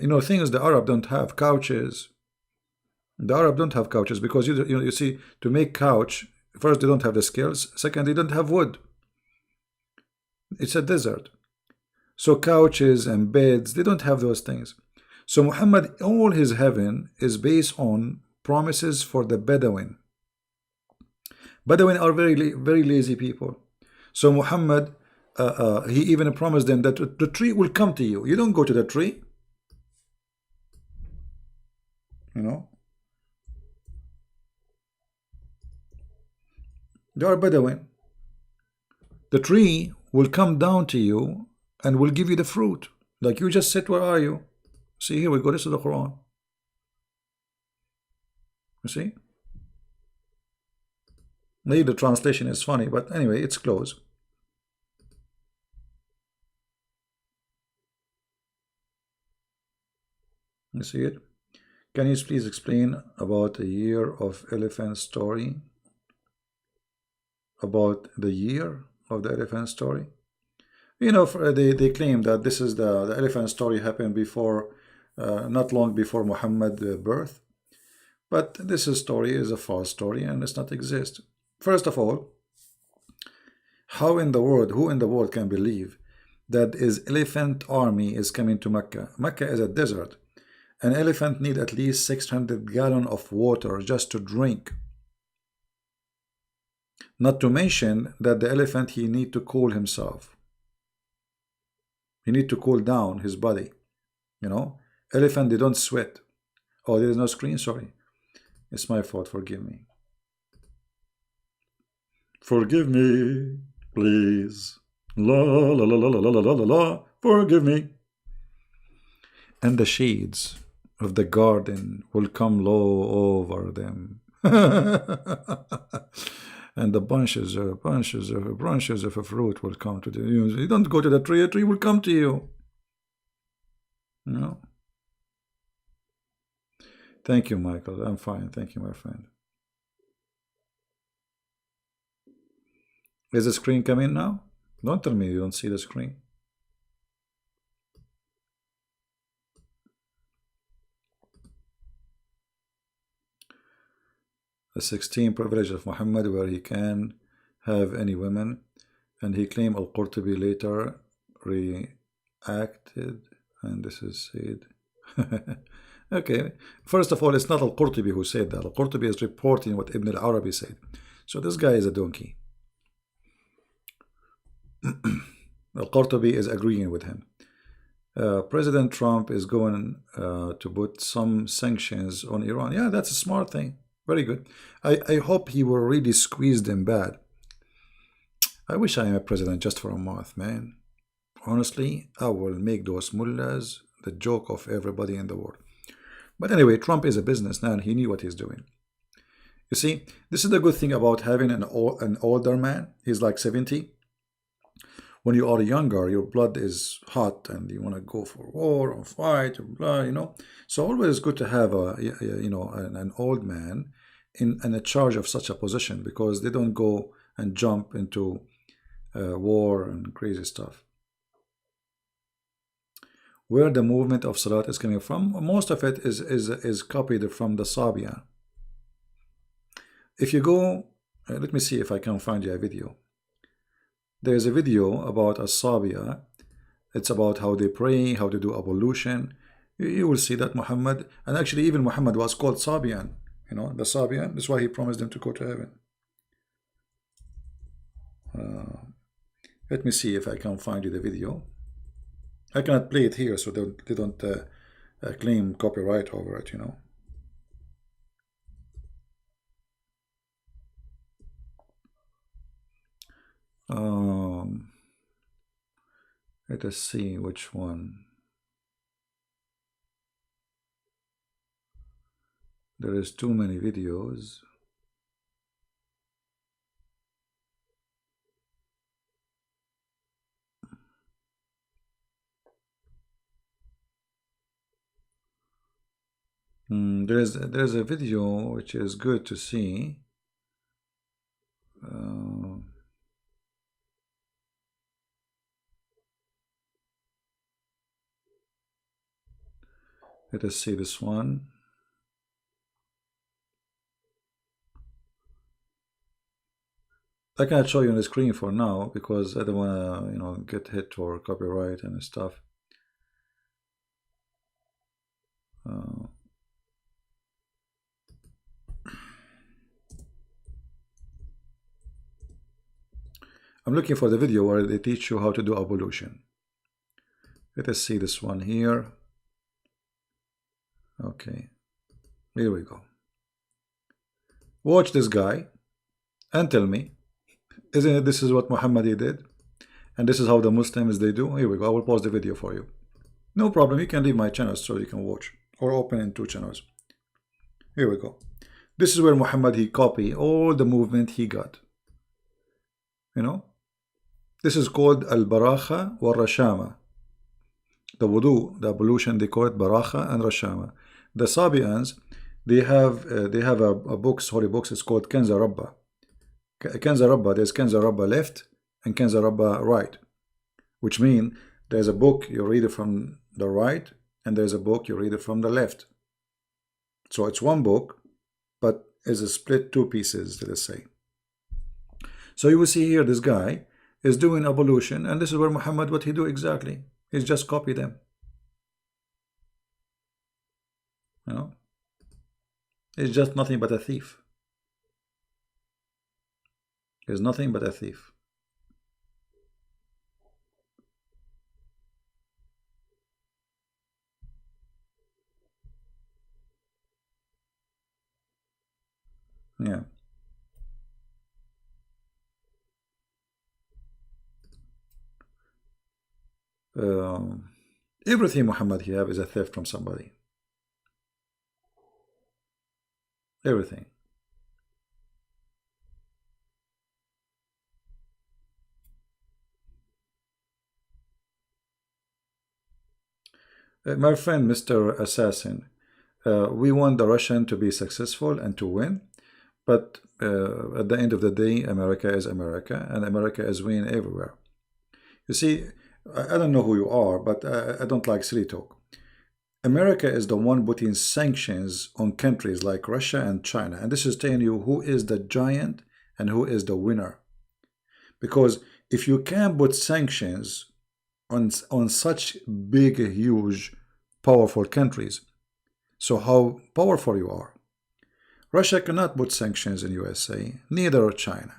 you know, things the Arab don't have. Couches. The Arab don't have couches because you see, to make couch, first they don't have the skills, second they don't have wood. It's a desert. So couches and beds, they don't have those things. So Muhammad, all his heaven is based on promises for the Bedouin. Bedouin are very lazy people. So Muhammad, he even promised them that the tree will come to you. You don't go to the tree. You know. They are Bedouin. The tree will come down to you and will give you the fruit. Like you just said, where are you? See, here we go. This is the Quran. You see? Maybe the translation is funny, but anyway, it's close. You see it? Can you please explain about the year of elephant story? About the year of the elephant story? You know, they claim that this is the elephant story happened before, not long before Muhammad's birth. But this story is a false story and does not exist. First of all, who in the world can believe that his elephant army is coming to Mecca? Mecca is a desert. An elephant needs at least 600 gallons of water just to drink. Not to mention that the elephant, he need to cool himself. He need to cool down his body. You know, elephant, they don't sweat. Oh, there is no screen, sorry. It's my fault, forgive me. Forgive me, please. La la la la la la la la la. Forgive me. And the shades of the garden will come low over them. And the branches of a fruit will come to you. You don't go to the tree, a tree will come to you. No. Thank you, Michael. I'm fine. Thank you, my friend. Is the screen coming now? Don't tell me you don't see the screen. The 16 privilege of Muhammad, where he can have any women, and he claimed Al-Qurtubi later reacted, and this is said. Okay, first of all, it's not Al-Qurtubi who said that. Al-Qurtubi is reporting what Ibn al-Arabi said. So this guy is a donkey. Al-Qurtubi is agreeing with him. President Trump is going to put some sanctions on Iran. Yeah, that's a smart thing. Very good. I hope he will really squeeze them bad. I wish I am a president just for a month, man. Honestly, I will make those mullahs the joke of everybody in the world. But anyway, Trump is a businessman. He knew what he's doing. You see, this is the good thing about having an older man. He's like 70. When you are younger, your blood is hot and you want to go for war or fight, or blah, you know. So always good to have an old man in a charge of such a position, because they don't go and jump into war and crazy stuff. Where the movement of Salat is coming from, most of it is copied from the Sabian. If you go, let me see if I can find you a video. There's a video about a Sabia. It's about how they pray, how they do ablution. You will see that Muhammad, and actually even Muhammad was called Sabian. You know, the Sabian. That's why he promised them to go to heaven. Let me see if I can find you the video. I cannot play it here, so they don't claim copyright over it, you know. Let us see which one. There is too many videos. There's a video which is good to see. Let us see this one. I cannot show you on the screen for now because I don't want to, you know, get hit for copyright and stuff. I'm looking for the video where they teach you how to do ablution. Let us see this one here. Okay, here we go. Watch this guy and tell me, isn't it this is what Muhammad did? And this is how the Muslims they do? Here we go. I will pause the video for you. No problem. You can leave my channel so you can watch, or open in 2 channels. Here we go. This is where Muhammad he copied all the movement he got. You know, this is called al-barakha wa rashama. The wudu, the ablution, they call it barakha and rashama. The Sabians, they have a books, holy books. It's called Kanza Rabba. Kanza Rabba. There's Kanza Rabba left and Kanza Rabba right, which mean there's a book you read it from the right, and there's a book you read it from the left. So it's one book, but it's a split 2 pieces, let us say. So you will see here this guy is doing ablution, and this is where Muhammad, what he do exactly? He's just copy them. You know? He's just nothing but a thief. He's nothing but a thief. Yeah. Everything Muhammad he have is a theft from somebody. Everything. My friend Mr. Assassin, we want the Russian to be successful and to win, but at the end of the day, America is America, and America is winning everywhere. You see, I don't know who you are, but I don't like silly talk. America is the one putting sanctions on countries like Russia and China, and this is telling you who is the giant and who is the winner. Because if you can put sanctions on such big, huge, powerful countries, so how powerful you are. Russia cannot put sanctions in USA, neither China.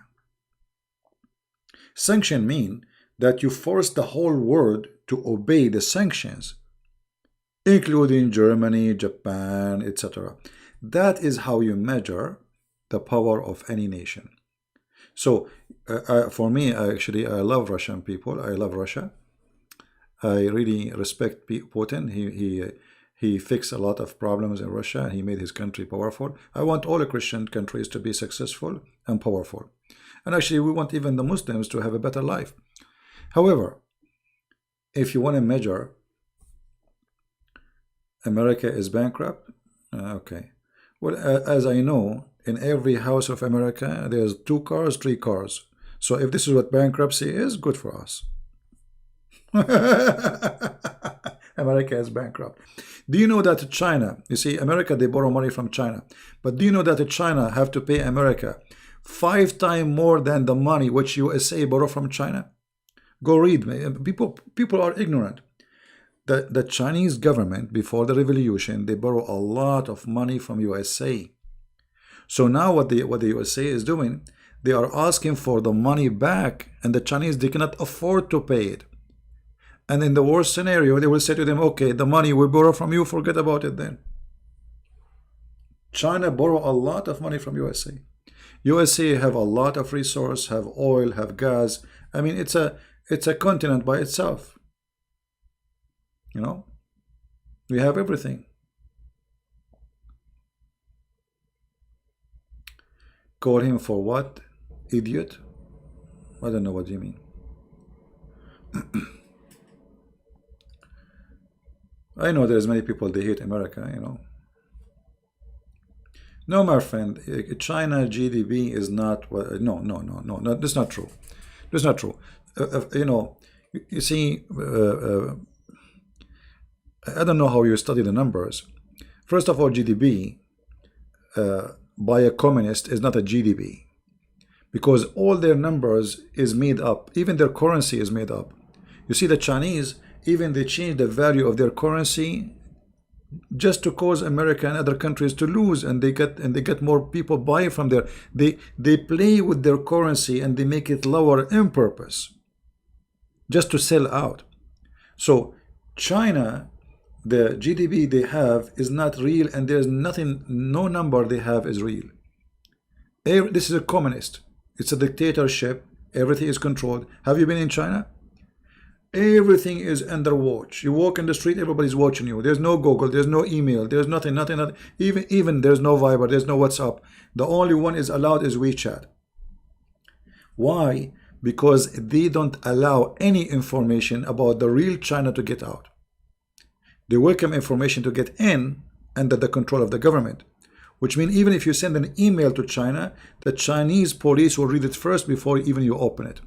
Sanction mean that you force the whole world to obey the sanctions, including Germany, Japan, etc. That is how you measure the power of any nation. So for me, I love Russian people. I love Russia. I really respect Putin. He fixed a lot of problems in Russia. He made his country powerful. I want all the Christian countries to be successful and powerful. And actually, we want even the Muslims to have a better life. However, if you want to measure America is bankrupt, okay. Well, as I know, in every house of America, there's two cars, three cars. So if this is what bankruptcy is, good for us. America is bankrupt. Do you know that China, you see, America, they borrow money from China. But do you know that China have to pay America 5 times more than the money which USA borrow from China? Go read. People are ignorant. The Chinese government, before the revolution, they borrow a lot of money from USA. So now what the USA is doing, they are asking for the money back, and the Chinese, they cannot afford to pay it. And in the worst scenario, they will say to them, okay, the money we borrow from you, forget about it then. China borrow a lot of money from USA. USA have a lot of resource, have oil, have gas. I mean, it's a continent by itself. You know, we have everything. Call him for what? Idiot? I don't know what you mean. I know there's many people, they hate America, you know. No, my friend, China GDP is not, no, that's not true. That's not true. You know, you see, I don't know how you study the numbers. First of all, GDP by a communist is not a GDP, because all their numbers is made up. Even their currency is made up. You see, the Chinese, even they change the value of their currency just to cause America and other countries to lose, and they get more people buying from there. They play with their currency and they make it lower on purpose, just to sell out. So China, the GDP they have is not real, and there's nothing, no number they have is real. This is a communist. It's a dictatorship. Everything is controlled. Have you been in China? Everything is under watch. You walk in the street, everybody's watching you. There's no Google, there's no email, there's nothing. Even there's no Viber, there's no WhatsApp. The only one is allowed is WeChat. Why? Because they don't allow any information about the real China to get out. They welcome information to get in under the control of the government, which means even if you send an email to China, the Chinese police will read it first before even you open it.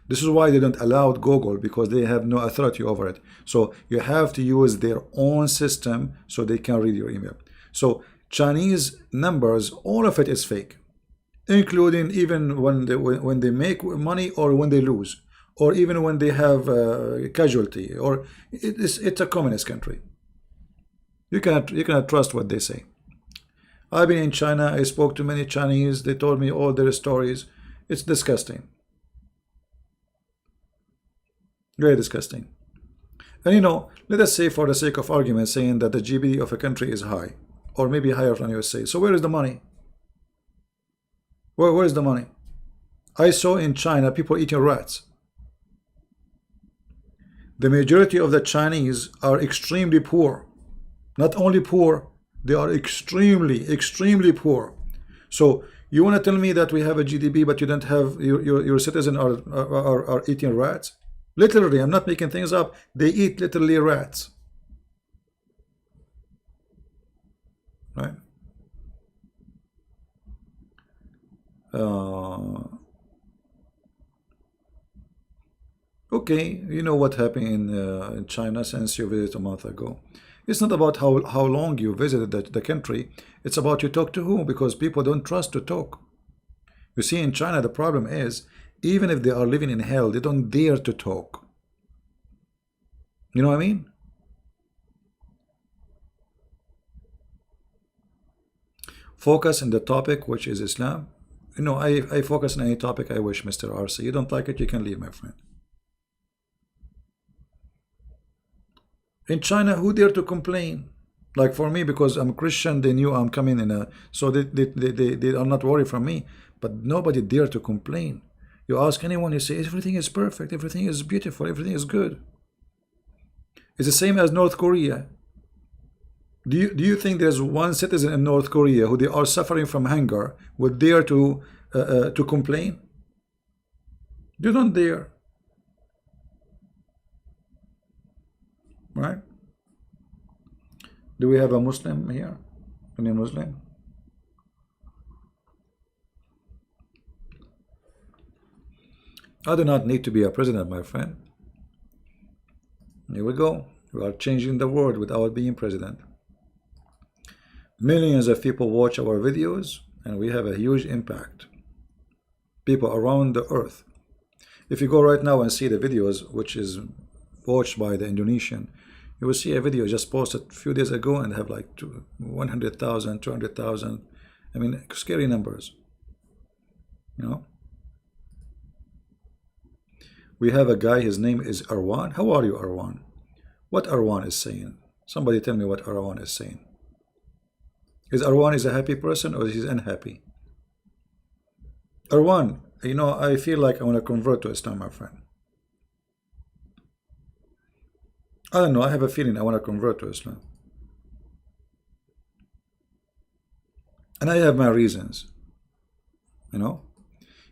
This is why they don't allow Google, because they have no authority over it. So you have to use their own system so they can read your email. So Chinese numbers, all of it is fake, including even when they make money or when they lose, or even when they have casualty, or it's a communist country. You cannot trust what they say. I've been in China. I spoke to many Chinese. They told me all their stories. It's disgusting. Very disgusting. And you know, let us say for the sake of argument, saying that the GDP of a country is high, or maybe higher than USA. So where is the money? Where is the money? I saw in China people eating rats. The majority of the Chinese are extremely poor. Not only poor, they are extremely poor. So you want to tell me that we have a GDP, but you don't have your citizens are eating rats? Literally, I'm not making things up. They eat literally rats. Right? Okay, you know what happened in China since you visited a month ago. It's not about how long you visited the country. It's about you talk to whom, because people don't trust to talk. You see, in China, the problem is, even if they are living in hell, they don't dare to talk. You know what I mean? Focus on the topic, which is Islam. You know, I focus on any topic I wish, Mr. RC. You don't like it, you can leave, my friend. In China, who dare to complain? Like for me, because I'm Christian, they knew I'm coming in so they are not worried from me. But nobody dare to complain. You ask anyone, you say everything is perfect, everything is beautiful, everything is good. It's the same as North Korea. Do you think there's one citizen in North Korea who they are suffering from hunger would dare to complain? They don't dare. Right? Do we have a Muslim here? Sunni Muslim. I do not need to be a president, my friend. Here we go. We are changing the world without being president. Millions of people watch our videos and we have a huge impact. People around the earth. If you go right now and see the videos, which is watched by the Indonesian, you will see a video just posted a few days ago and have like 100,000, 200,000. I mean, scary numbers. You know? We have a guy, his name is Arwan. How are you, Arwan? What Arwan is saying? Somebody tell me what Arwan is saying. Is Arwan is a happy person or is he unhappy? Arwan, you know, I feel like I want to convert to Islam, my friend. I don't know, I have a feeling I want to convert to Islam. And I have my reasons. You know?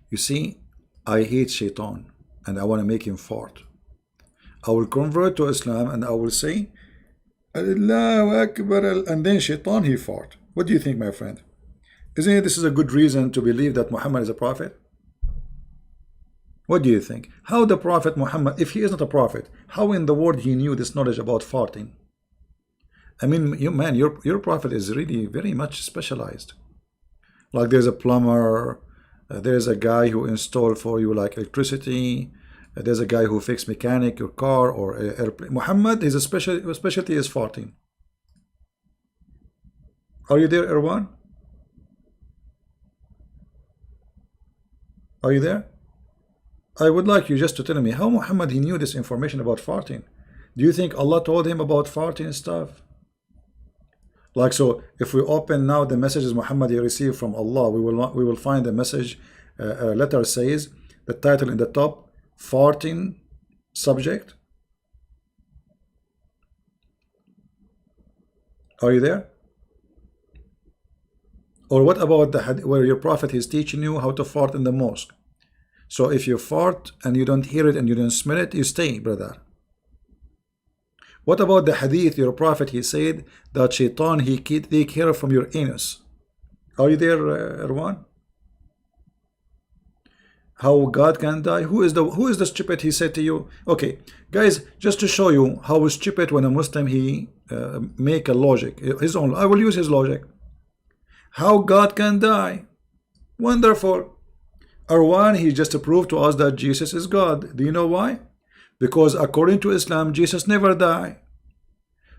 You see, I hate Shaitan and I want to make him fart. I will convert to Islam and I will say, Allahu Akbar, and then Shaitan, he fart. What do you think, my friend? Isn't it this is a good reason to believe that Muhammad is a prophet? What do you think? How the Prophet Muhammad, if he is not a prophet, how in the world he knew this knowledge about farting? I mean, your prophet is really very much specialized. Like there's a plumber, there's a guy who installed for you like electricity, there's a guy who fixed mechanic your car or airplane. Muhammad, his specialty is farting. Are you there, Erwan? Are you there? I would like you just to tell me how Muhammad he knew this information about farting. Do you think Allah told him about farting stuff? Like, so if we open now the messages Muhammad he received from Allah, we will find the message letter says the title in the top, farting subject. Are you there? Or what about the hadith where your prophet is teaching you how to fart in the mosque? So if you fart and you don't hear it and you don't smell it, you stay, brother. What about the hadith your prophet he said that Shaitan he take care from your anus? Are you there, Erwan? How God can die? Who is the stupid he said to you? Okay, guys, just to show you how stupid when a Muslim he make a logic his own. I will use his logic. How God can die? Wonderful. Arwan, he just proved to us that Jesus is God. Do you know why? Because according to Islam, Jesus never died.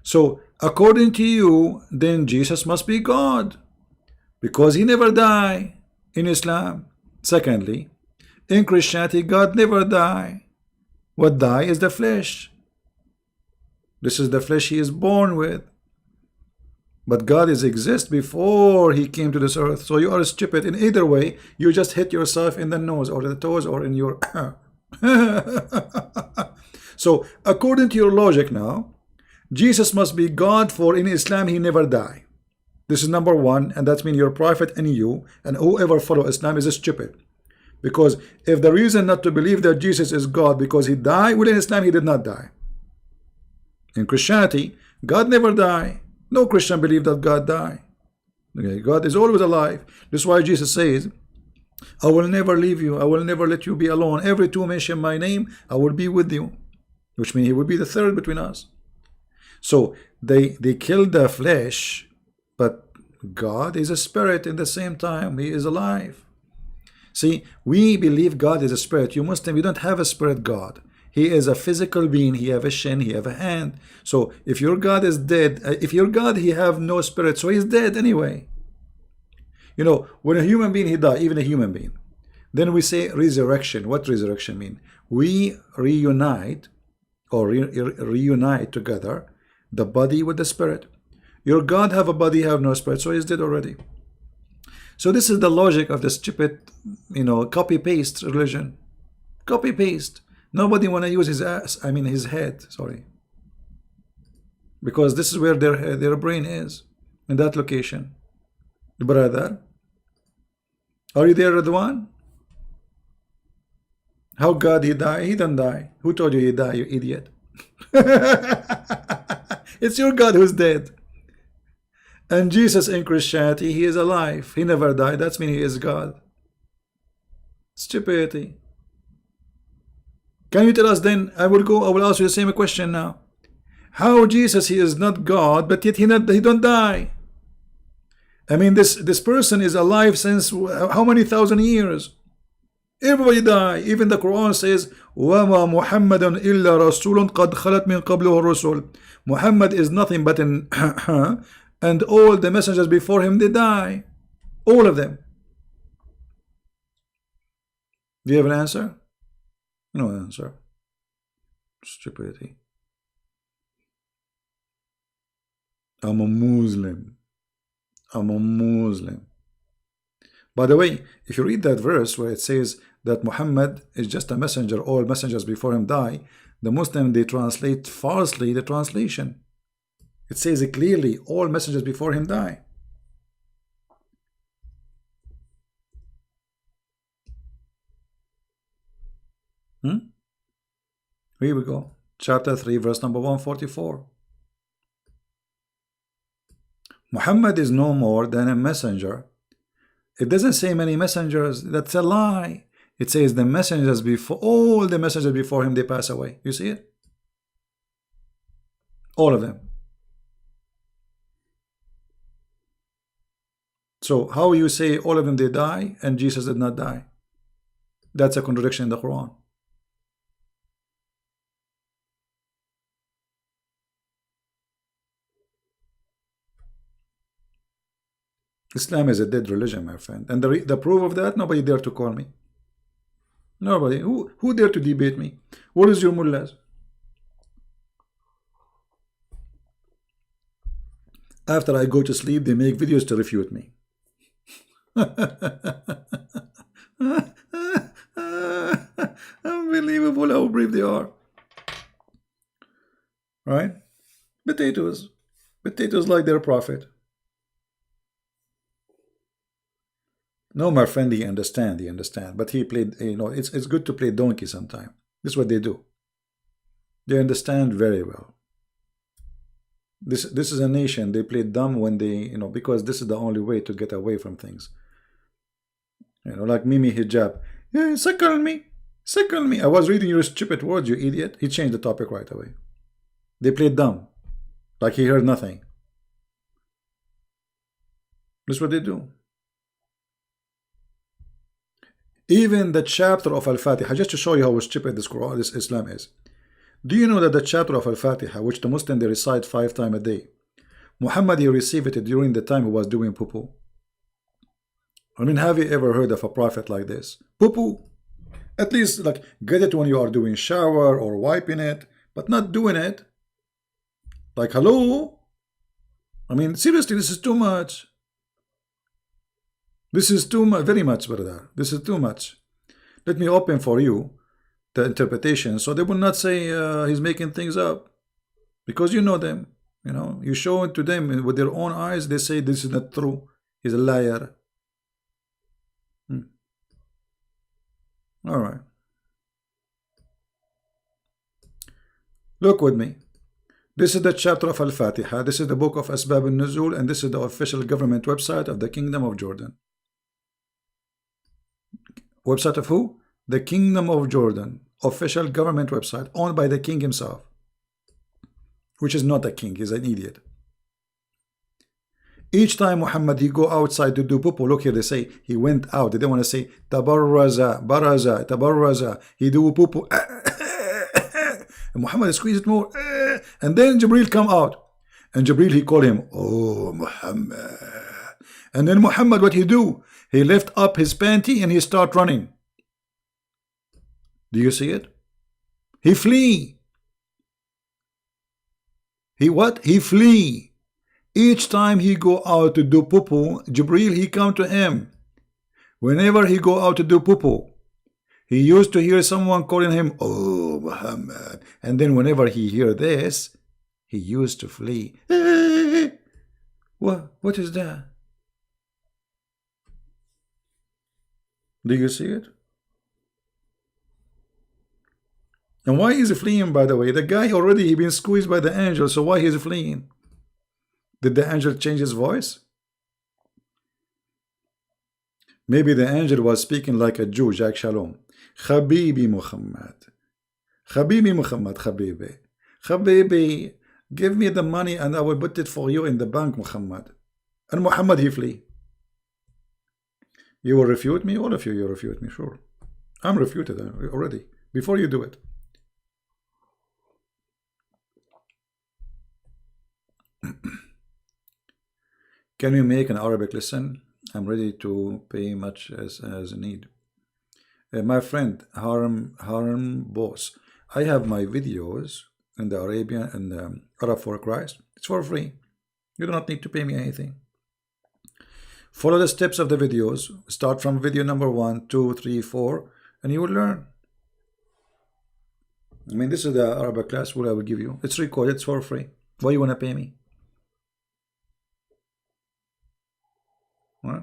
So according to you, then Jesus must be God, because he never died in Islam. Secondly, in Christianity, God never died. What die is the flesh. This is the flesh he is born with. But God is exist before he came to this earth. So you are stupid. In either way, you just hit yourself in the nose or the toes or in your... So according to your logic now, Jesus must be God, for in Islam he never died. This is number one, and that means your prophet and you and whoever follow Islam is stupid. Because if the reason not to believe that Jesus is God because he died, well, in Islam he did not die. In Christianity, God never died. No Christian believe that God died. Okay, God is always alive. This is why Jesus says, I will never leave you. I will never let you be alone. Every two mention my name, I will be with you. Which means he will be the third between us. So they killed the flesh, but God is a spirit in the same time. He is alive. See, we believe God is a spirit. You Muslim, you don't have a spirit God. He is a physical being. He have a shin, he have a hand. So if your God is dead, if your God he have no spirit, so he's dead anyway. You know, when a human being he die, even a human being, then we say resurrection. What resurrection mean? We reunite or reunite together the body with the spirit. Your God have a body, have no spirit, so he's dead already. So this is the logic of the stupid, you know, copy-paste religion. Copy-paste. Nobody want to use his ass, I mean his head, sorry. Because this is where their brain is, in that location. Brother, are you there, Radwan? How God he die? He don't die. Who told you he die, you idiot? It's your God who's dead. And Jesus in Christianity, he is alive. He never died. That's mean he is God. Stupidity. Can you tell us then? I will ask you the same question now. How Jesus, he is not God, but yet he don't die. I mean, this person is alive since how many thousand years? Everybody die. Even the Quran says, وَمَا مُحَمَّدٌ إِلَّا رَسُولٌ قَدْ خَلَتْ مِنْ قَبْلِهِ الرُّسُلُ. Muhammad is nothing but an and all the messengers before him, they die. All of them. Do you have an answer? No answer. Stupidity. I'm a Muslim. I'm a Muslim. By the way, if you read that verse where it says that Muhammad is just a messenger, all messengers before him die, the Muslim, they translate falsely the translation. It says it clearly, all messengers before him die. Here we go. Chapter 3, verse number 144. Muhammad is no more than a messenger. It doesn't say many messengers. That's a lie. It says the messengers before, all the messengers before him, they pass away. You see it? All of them. So how you say all of them they die and Jesus did not die? That's a contradiction in the Quran. Islam is a dead religion, my friend. And the proof of that, nobody dare to call me. Nobody. Who dare to debate me? What is your mullahs? After I go to sleep, they make videos to refute me. Unbelievable how brave they are. Right? Potatoes. Potatoes like their prophet. No, my friend, he understand. But he played, it's good to play donkey sometime. This is what they do. They understand very well. This is a nation, they play dumb when they, because this is the only way to get away from things. Like Mimi Hijab. Yeah, suckle me. Suckle me. I was reading your stupid words, you idiot. He changed the topic right away. They played dumb. Like he heard nothing. That's what they do. Even the chapter of Al-Fatiha, just to show you how stupid this Quran, this Islam is. Do you know that the chapter of Al-Fatiha, which the Muslim they recite 5 times a day, Muhammad he received it during the time he was doing poo-poo? I mean, have you ever heard of a prophet like this? Poo-poo. At least like get it when you are doing shower or wiping it, but not doing it. Like, hello? I mean, seriously, this is too much. This is too much, very much, brother. This is too much. Let me open for you the interpretation, so they will not say he's making things up, because you know them. You show it to them with their own eyes. They say this is not true. He's a liar. All right. Look with me. This is the chapter of Al-Fatiha. This is the book of Asbab al-Nuzul, and this is the official government website of the Kingdom of Jordan. Website of who? The Kingdom of Jordan. Official government website owned by the king himself, which is not a king, he's an idiot. Each time Muhammad he go outside to do poo-poo, look here, they say he went out. They don't want to say tabarraza, baraza, tabarraza. He do poo-poo. And Muhammad squeeze it more. And then Jibril come out. And Jibril he call him, oh Muhammad. And then Muhammad what he do? He lift up his panty and he start running. Do you see it? He flee. He what? He flee. Each time he go out to do poo-poo, Jibril he come to him. Whenever he go out to do poo-poo, he used to hear someone calling him, oh Muhammad. And then whenever he hear this, he used to flee. What is that? Do you see it? And why is he fleeing, by the way? The guy already he been squeezed by the angel, so why is he fleeing? Did the angel change his voice? Maybe the angel was speaking like a Jew, Jack Shalom. Habibi Muhammad. Habibi Muhammad, Habibi. Habibi, give me the money and I will put it for you in the bank, Muhammad. And Muhammad, he flee. You will refute me? All of you refute me, sure. I'm refuted already, before you do it. Can you make an Arabic lesson? I'm ready to pay much as need. My friend Harm Boss, I have my videos in the Arabian and Arab for Christ. It's for free. You do not need to pay me anything. Follow the steps of the videos. Start from video number 1, 2, 3, 4, and you will learn. I mean, this is the Arabic class what I will give you. It's recorded. It's for free. Why you want to pay me? What?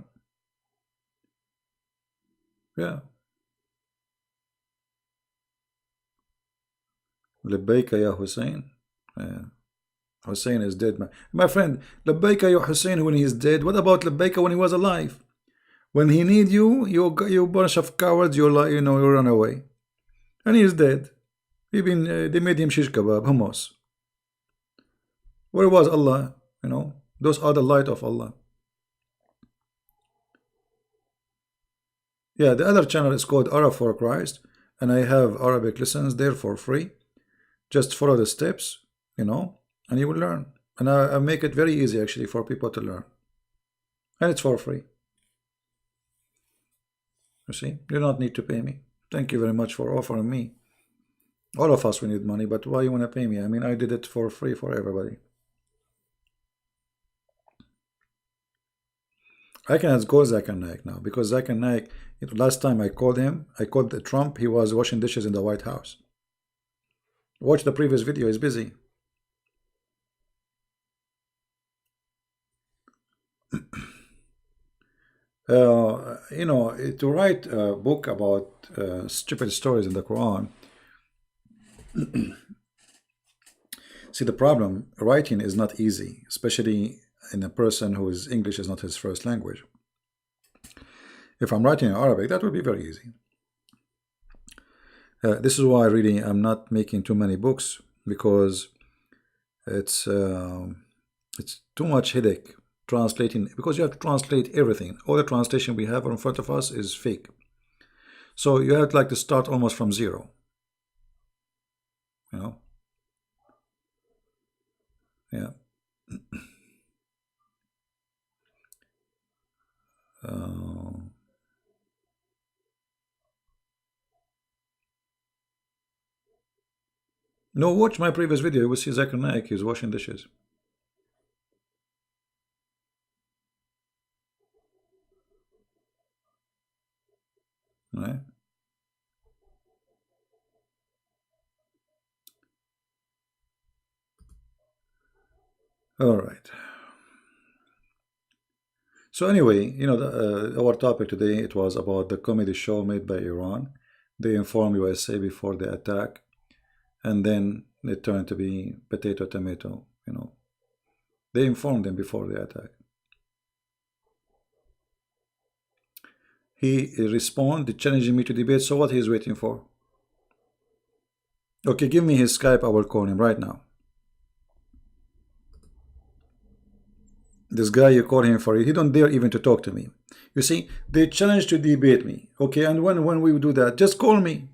Yeah. Labbaika ya Hussein. Hussein is dead, my friend. Labbaika ya Hussein when he is dead. What about Labbaika when he was alive? When he need you, you bunch of cowards, you run away. And he is dead. They made him shish kebab, hummus. Where was Allah? Those are the light of Allah. Yeah, the other channel is called Arab for Christ, and I have Arabic lessons there for free. Just follow the steps, and you will learn. And I make it very easy actually for people to learn. And it's for free. You see, you do not need to pay me. Thank you very much for offering me. All of us, we need money, but why you want to pay me? I mean, I did it for free for everybody. I can ask go Zakir Naik now, because Zakir Naik, last time I called him, I called Trump, he was washing dishes in the White House. Watch the previous video, he's busy. To write a book about stupid stories in the Quran, see, the problem, writing is not easy, especially in a person whose English is not his first language. If I'm writing in Arabic, that would be very easy. This is why really I'm not making too many books, because it's too much headache translating, because you have to translate everything. All the translation we have in front of us is fake. So you have to start almost from zero. Yeah. No, watch my previous video. You will see Zakir Naik is washing dishes. Right? All right. So anyway, our topic today, it was about the comedy show made by Iran. They informed USA before the attack, and then it turned to be potato, tomato, They informed them before the attack. He responded, challenging me to debate, so what he's waiting for? Okay, give me his Skype, I will call him right now. This guy, you call him for it, he don't dare even to talk to me. You see, they challenge to debate me. Okay, and when we do that, just call me.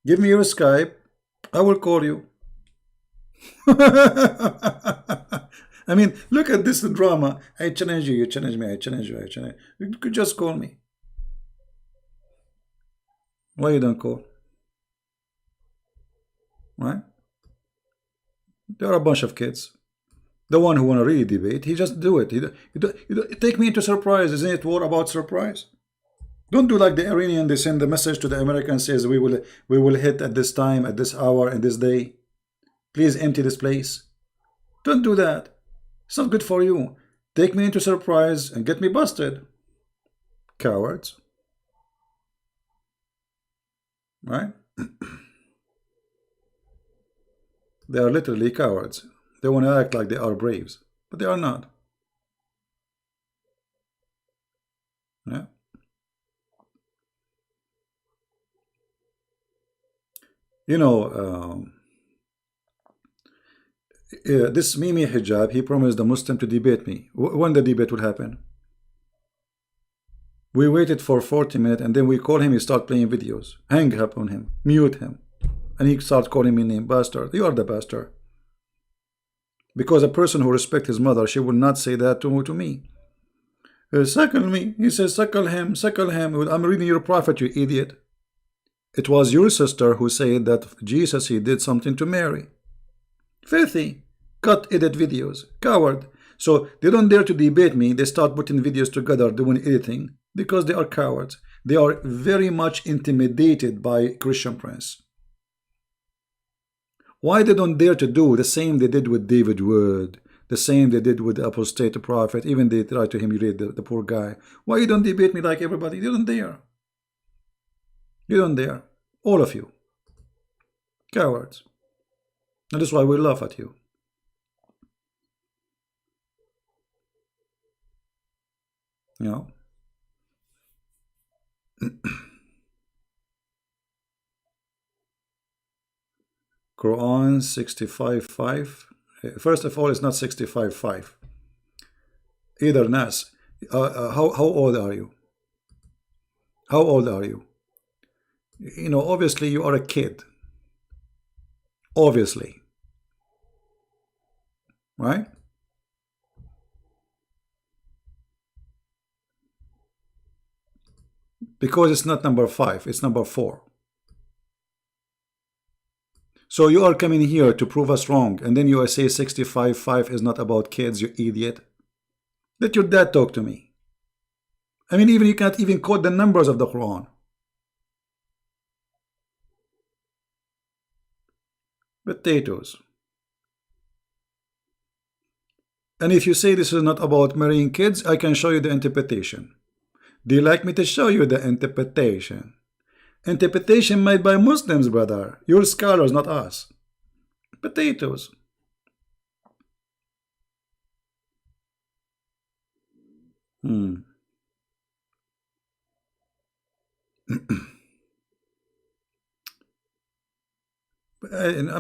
Give me your Skype, I will call you. I mean, look at this drama. I challenge you, you challenge me, I challenge you, I challenge you. You could just call me. Why you don't call? Right? There are a bunch of kids. The one who want to really debate, he just do it. You take me into surprise. Isn't it war about surprise? Don't do like the Iranian. They send the message to the Americans, says we will hit at this time, at this hour, and this day. Please empty this place. Don't do that. It's not good for you. Take me into surprise and get me busted. Cowards. Right? They are literally cowards. They want to act like they are braves. but they are not. Yeah. You know, this Mimi Hijab, he promised the Muslim to debate me. When the debate will happen? We waited for 40 minutes and then we call him, he start playing videos. Hang up on him, mute him. And he starts calling me name, bastard. You are the bastard. Because a person who respects his mother, she will not say that to me. Suckle me. He says, suckle him, suckle him. I'm reading your prophet, you idiot. It was your sister who said that Jesus, he did something to Mary. Filthy. Cut, edit videos. Coward. So they don't dare to debate me. They start putting videos together, doing editing, because they are cowards. They are very much intimidated by Christian Prince. Why they don't dare to do the same they did with David Wood, the same they did with the apostate prophet, even they try to humiliate the poor guy. Why you don't debate me like everybody? You don't dare. You don't dare. All of you. Cowards. And that's why we laugh at you. You know? Quran 65:5. First of all, it's not 65:5. Either Nas. How old are you? How old are you? You know, obviously you are a kid. Obviously. Right? Because it's not number 5, it's number 4. So you are coming here to prove us wrong, and then you say 65:5 is not about kids, you idiot. Let your dad talk to me. I mean, even you can't even quote the numbers of the Quran. Potatoes. And if you say this is not about marrying kids, I can show you the interpretation. Do you like me to show you the interpretation? Interpretation made by Muslims, brother. You're scholars, not us. Potatoes. I'm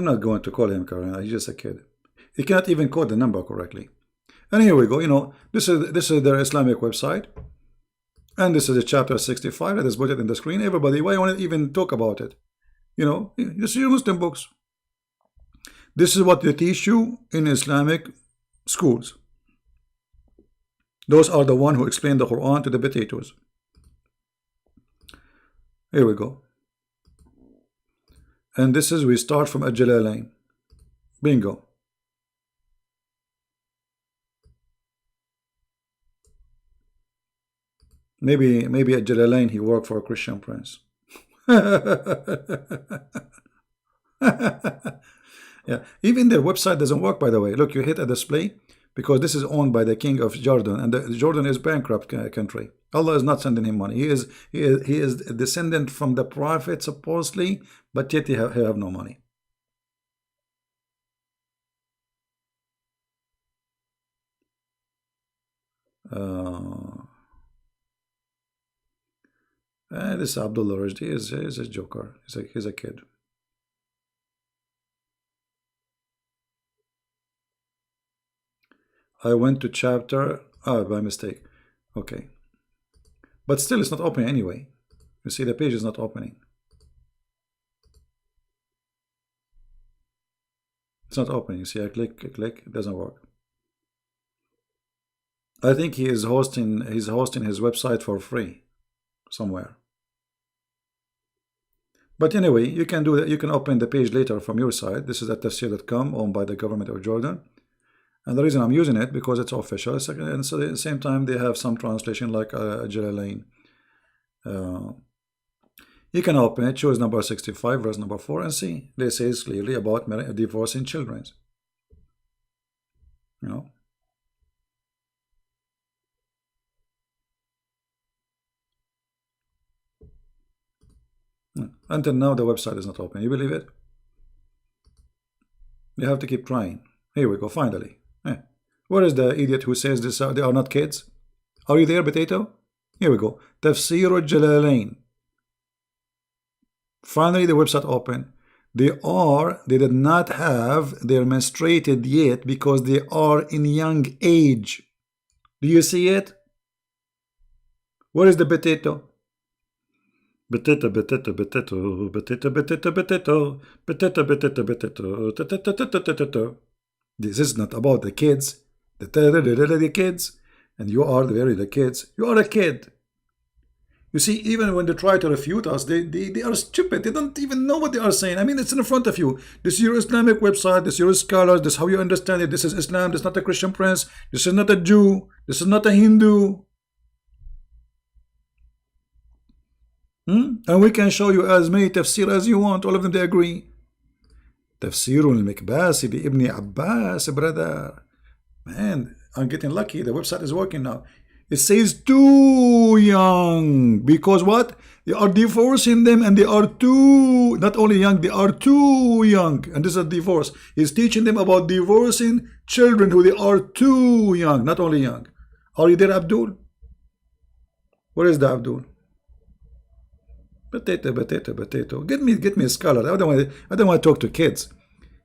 not going to call him Karen. He's just a kid. He cannot even quote the number correctly. And here we go. You know, this is their Islamic website, and this is a chapter 65 that is put it in the screen. Everybody, why you want to even talk about it? You know, this is your Muslim books. This is what they teach you in Islamic schools. Those are the one who explain the Quran to the potatoes. Here we go. And this is, we start from Al-Jalalain. Bingo. Maybe at Jalalain he worked for a Christian prince. Yeah, even their website doesn't work, by the way. Look, you hit a display because this is owned by the king of Jordan, and Jordan is bankrupt country. Allah is not sending him money. He is a descendant from the prophet supposedly, but yet he have no money. This Abdullah Rajdi is a joker. He's a kid. I went to chapter by mistake. Okay, but still it's not opening anyway. You see the page is not opening. It's not opening. You see, I click, it doesn't work. I think he's hosting his website for free somewhere. But anyway, you can do that. You can open the page later from your side. This is at tafsir.com, owned by the government of Jordan. And the reason I'm using it because it's official, and so at the same time they have some translation like Jalalain. You can open it, choose number 65, verse number 4, and see. They say it's clearly about divorcing children. You know. Until now the website is not open. You believe it? You have to keep trying. Here we go, finally. Where is the idiot who says this? They are not kids? Are you there, Potato? Here we go. Tafsir al-Jalalain. Finally, the website open. They did not have their menstruated yet because they are in young age. Do you see it? Where is the potato? Potato, potato, potato, potato, potato, potato, potato, potato, potato. This is not about the kids. The kids. And you are the kids. You are a kid. You see, even when they try to refute us, they are stupid. They don't even know what they are saying. I mean, it's in front of you. This is your Islamic website. This is your scholars. This is how you understand it. This is Islam. This is not a Christian prince. This is not a Jew. This is not a Hindu. And we can show you as many tafsir as you want. All of them, they agree. Tafsir al-Mikbasi bi Ibn Abbas, brother. Man, I'm getting lucky. The website is working now. It says too young. Because what? They are divorcing them and they are too, not only young, they are too young. And this is a divorce. He's teaching them about divorcing children who they are too young, not only young. Are you there, Abdul? Where is the Abdul? Potato, potato, potato. Get me a scholar. I don't want to talk to kids.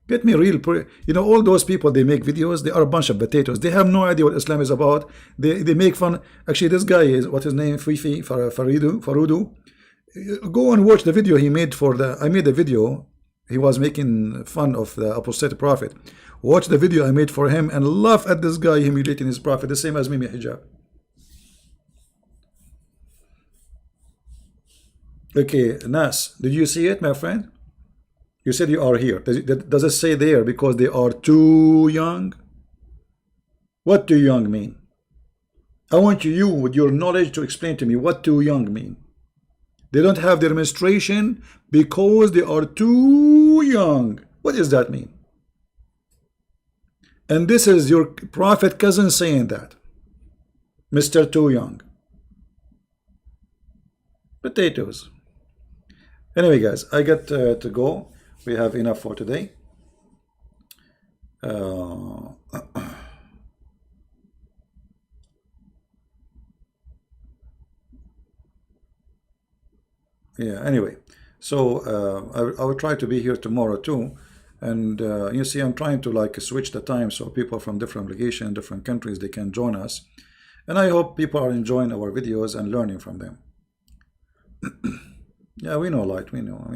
Get me real. You know, all those people, they make videos. They are a bunch of potatoes. They have no idea what Islam is about. They make fun. Actually, this guy is, what's his name? Fifi Farudu. Go and watch the video he made for the. I made a video. He was making fun of the apostate prophet. Watch the video I made for him and laugh at this guy humiliating his prophet, the same as Mimi Hijab. Okay, Nas, did you see it, my friend? You said you are here. Does it say there because they are too young? What too young mean? I want you, with your knowledge, to explain to me what too young mean. They don't have their menstruation because they are too young. What does that mean? And this is your prophet cousin saying that. Mr. Too Young. Potatoes. Anyway, guys, I got to go. We have enough for today. Yeah, anyway, so I will try to be here tomorrow too. And you see, I'm trying to like switch the time so people from different locations, different countries, they can join us. And I hope people are enjoying our videos and learning from them. Yeah, we know, light, we know. I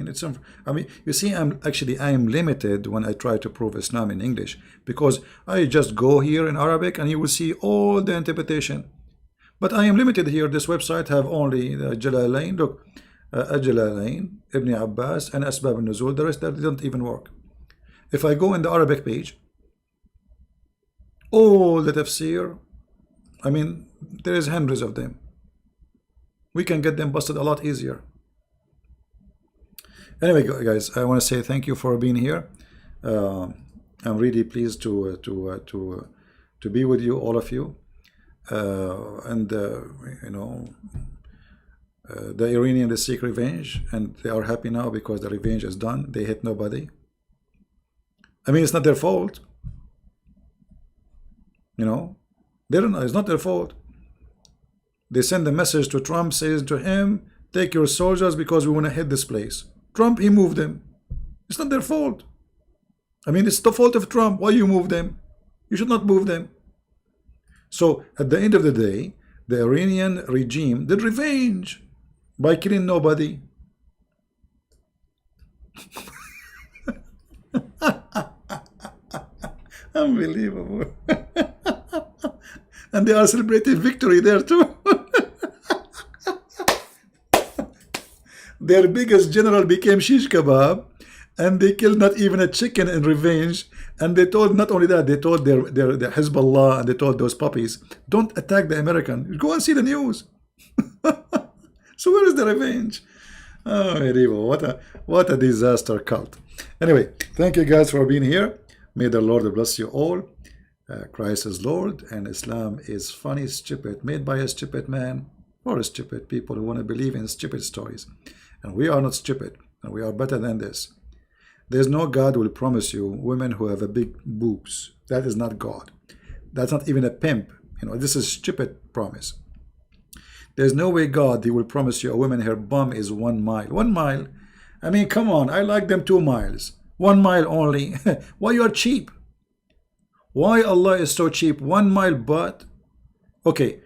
mean, you see, I am limited when I try to prove Islam in English, because I just go here in Arabic and you will see all the interpretation. But I am limited here. This website have only the Jalalain. Look, Jalalain, Ibn Abbas, and Asbab al-Nuzul. The rest, that didn't even work. If I go in the Arabic page, all the tafsir, I mean, there is hundreds of them. We can get them busted a lot easier. Anyway, guys, I want to say thank you for being here. I'm really pleased to be with you, all of you. You know, the Iranian, they seek revenge, and they are happy now because the revenge is done. They hit nobody. I mean, it's not their fault. You know, it's not their fault. They send a message to Trump, says to him, take your soldiers because we want to hit this place. Trump, he moved them. It's not their fault. I mean, it's the fault of Trump. Why you move them? You should not move them. So at the end of the day, the Iranian regime did revenge by killing nobody. Unbelievable. And they are celebrating victory there too. Their biggest general became shish kebab, and they killed not even a chicken in revenge. And they told, not only that, they told their Hezbollah, and they told those puppies, don't attack the American. Go and see the news. So where is the revenge? Oh, medieval. What a disaster cult. Anyway, thank you guys for being here. May the Lord bless you all. Christ is Lord, and Islam is funny, stupid, made by a stupid man or stupid people who want to believe in stupid stories. And we are not stupid, and we are better than this. There's no God who will promise you women who have a big boobs. That is not God. That's not even a pimp. You know, this is stupid promise. There's no way God, he will promise you a woman her bum is 1 mile. 1 mile? I mean, come on. I like them 2 miles. 1 mile only. Why you are cheap? Why Allah is so cheap? 1 mile butt? Okay,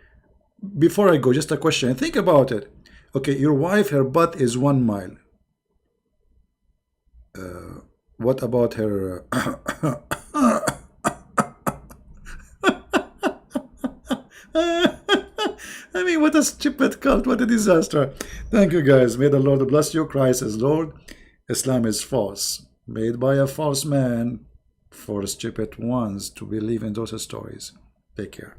before I go, just a question. Think about it. Okay, your wife, her butt is 1 mile. What about her? I mean, what a stupid cult. What a disaster. Thank you, guys. May the Lord bless you. Christ is Lord. Islam is false. Made by a false man for stupid ones to believe in those stories. Take care.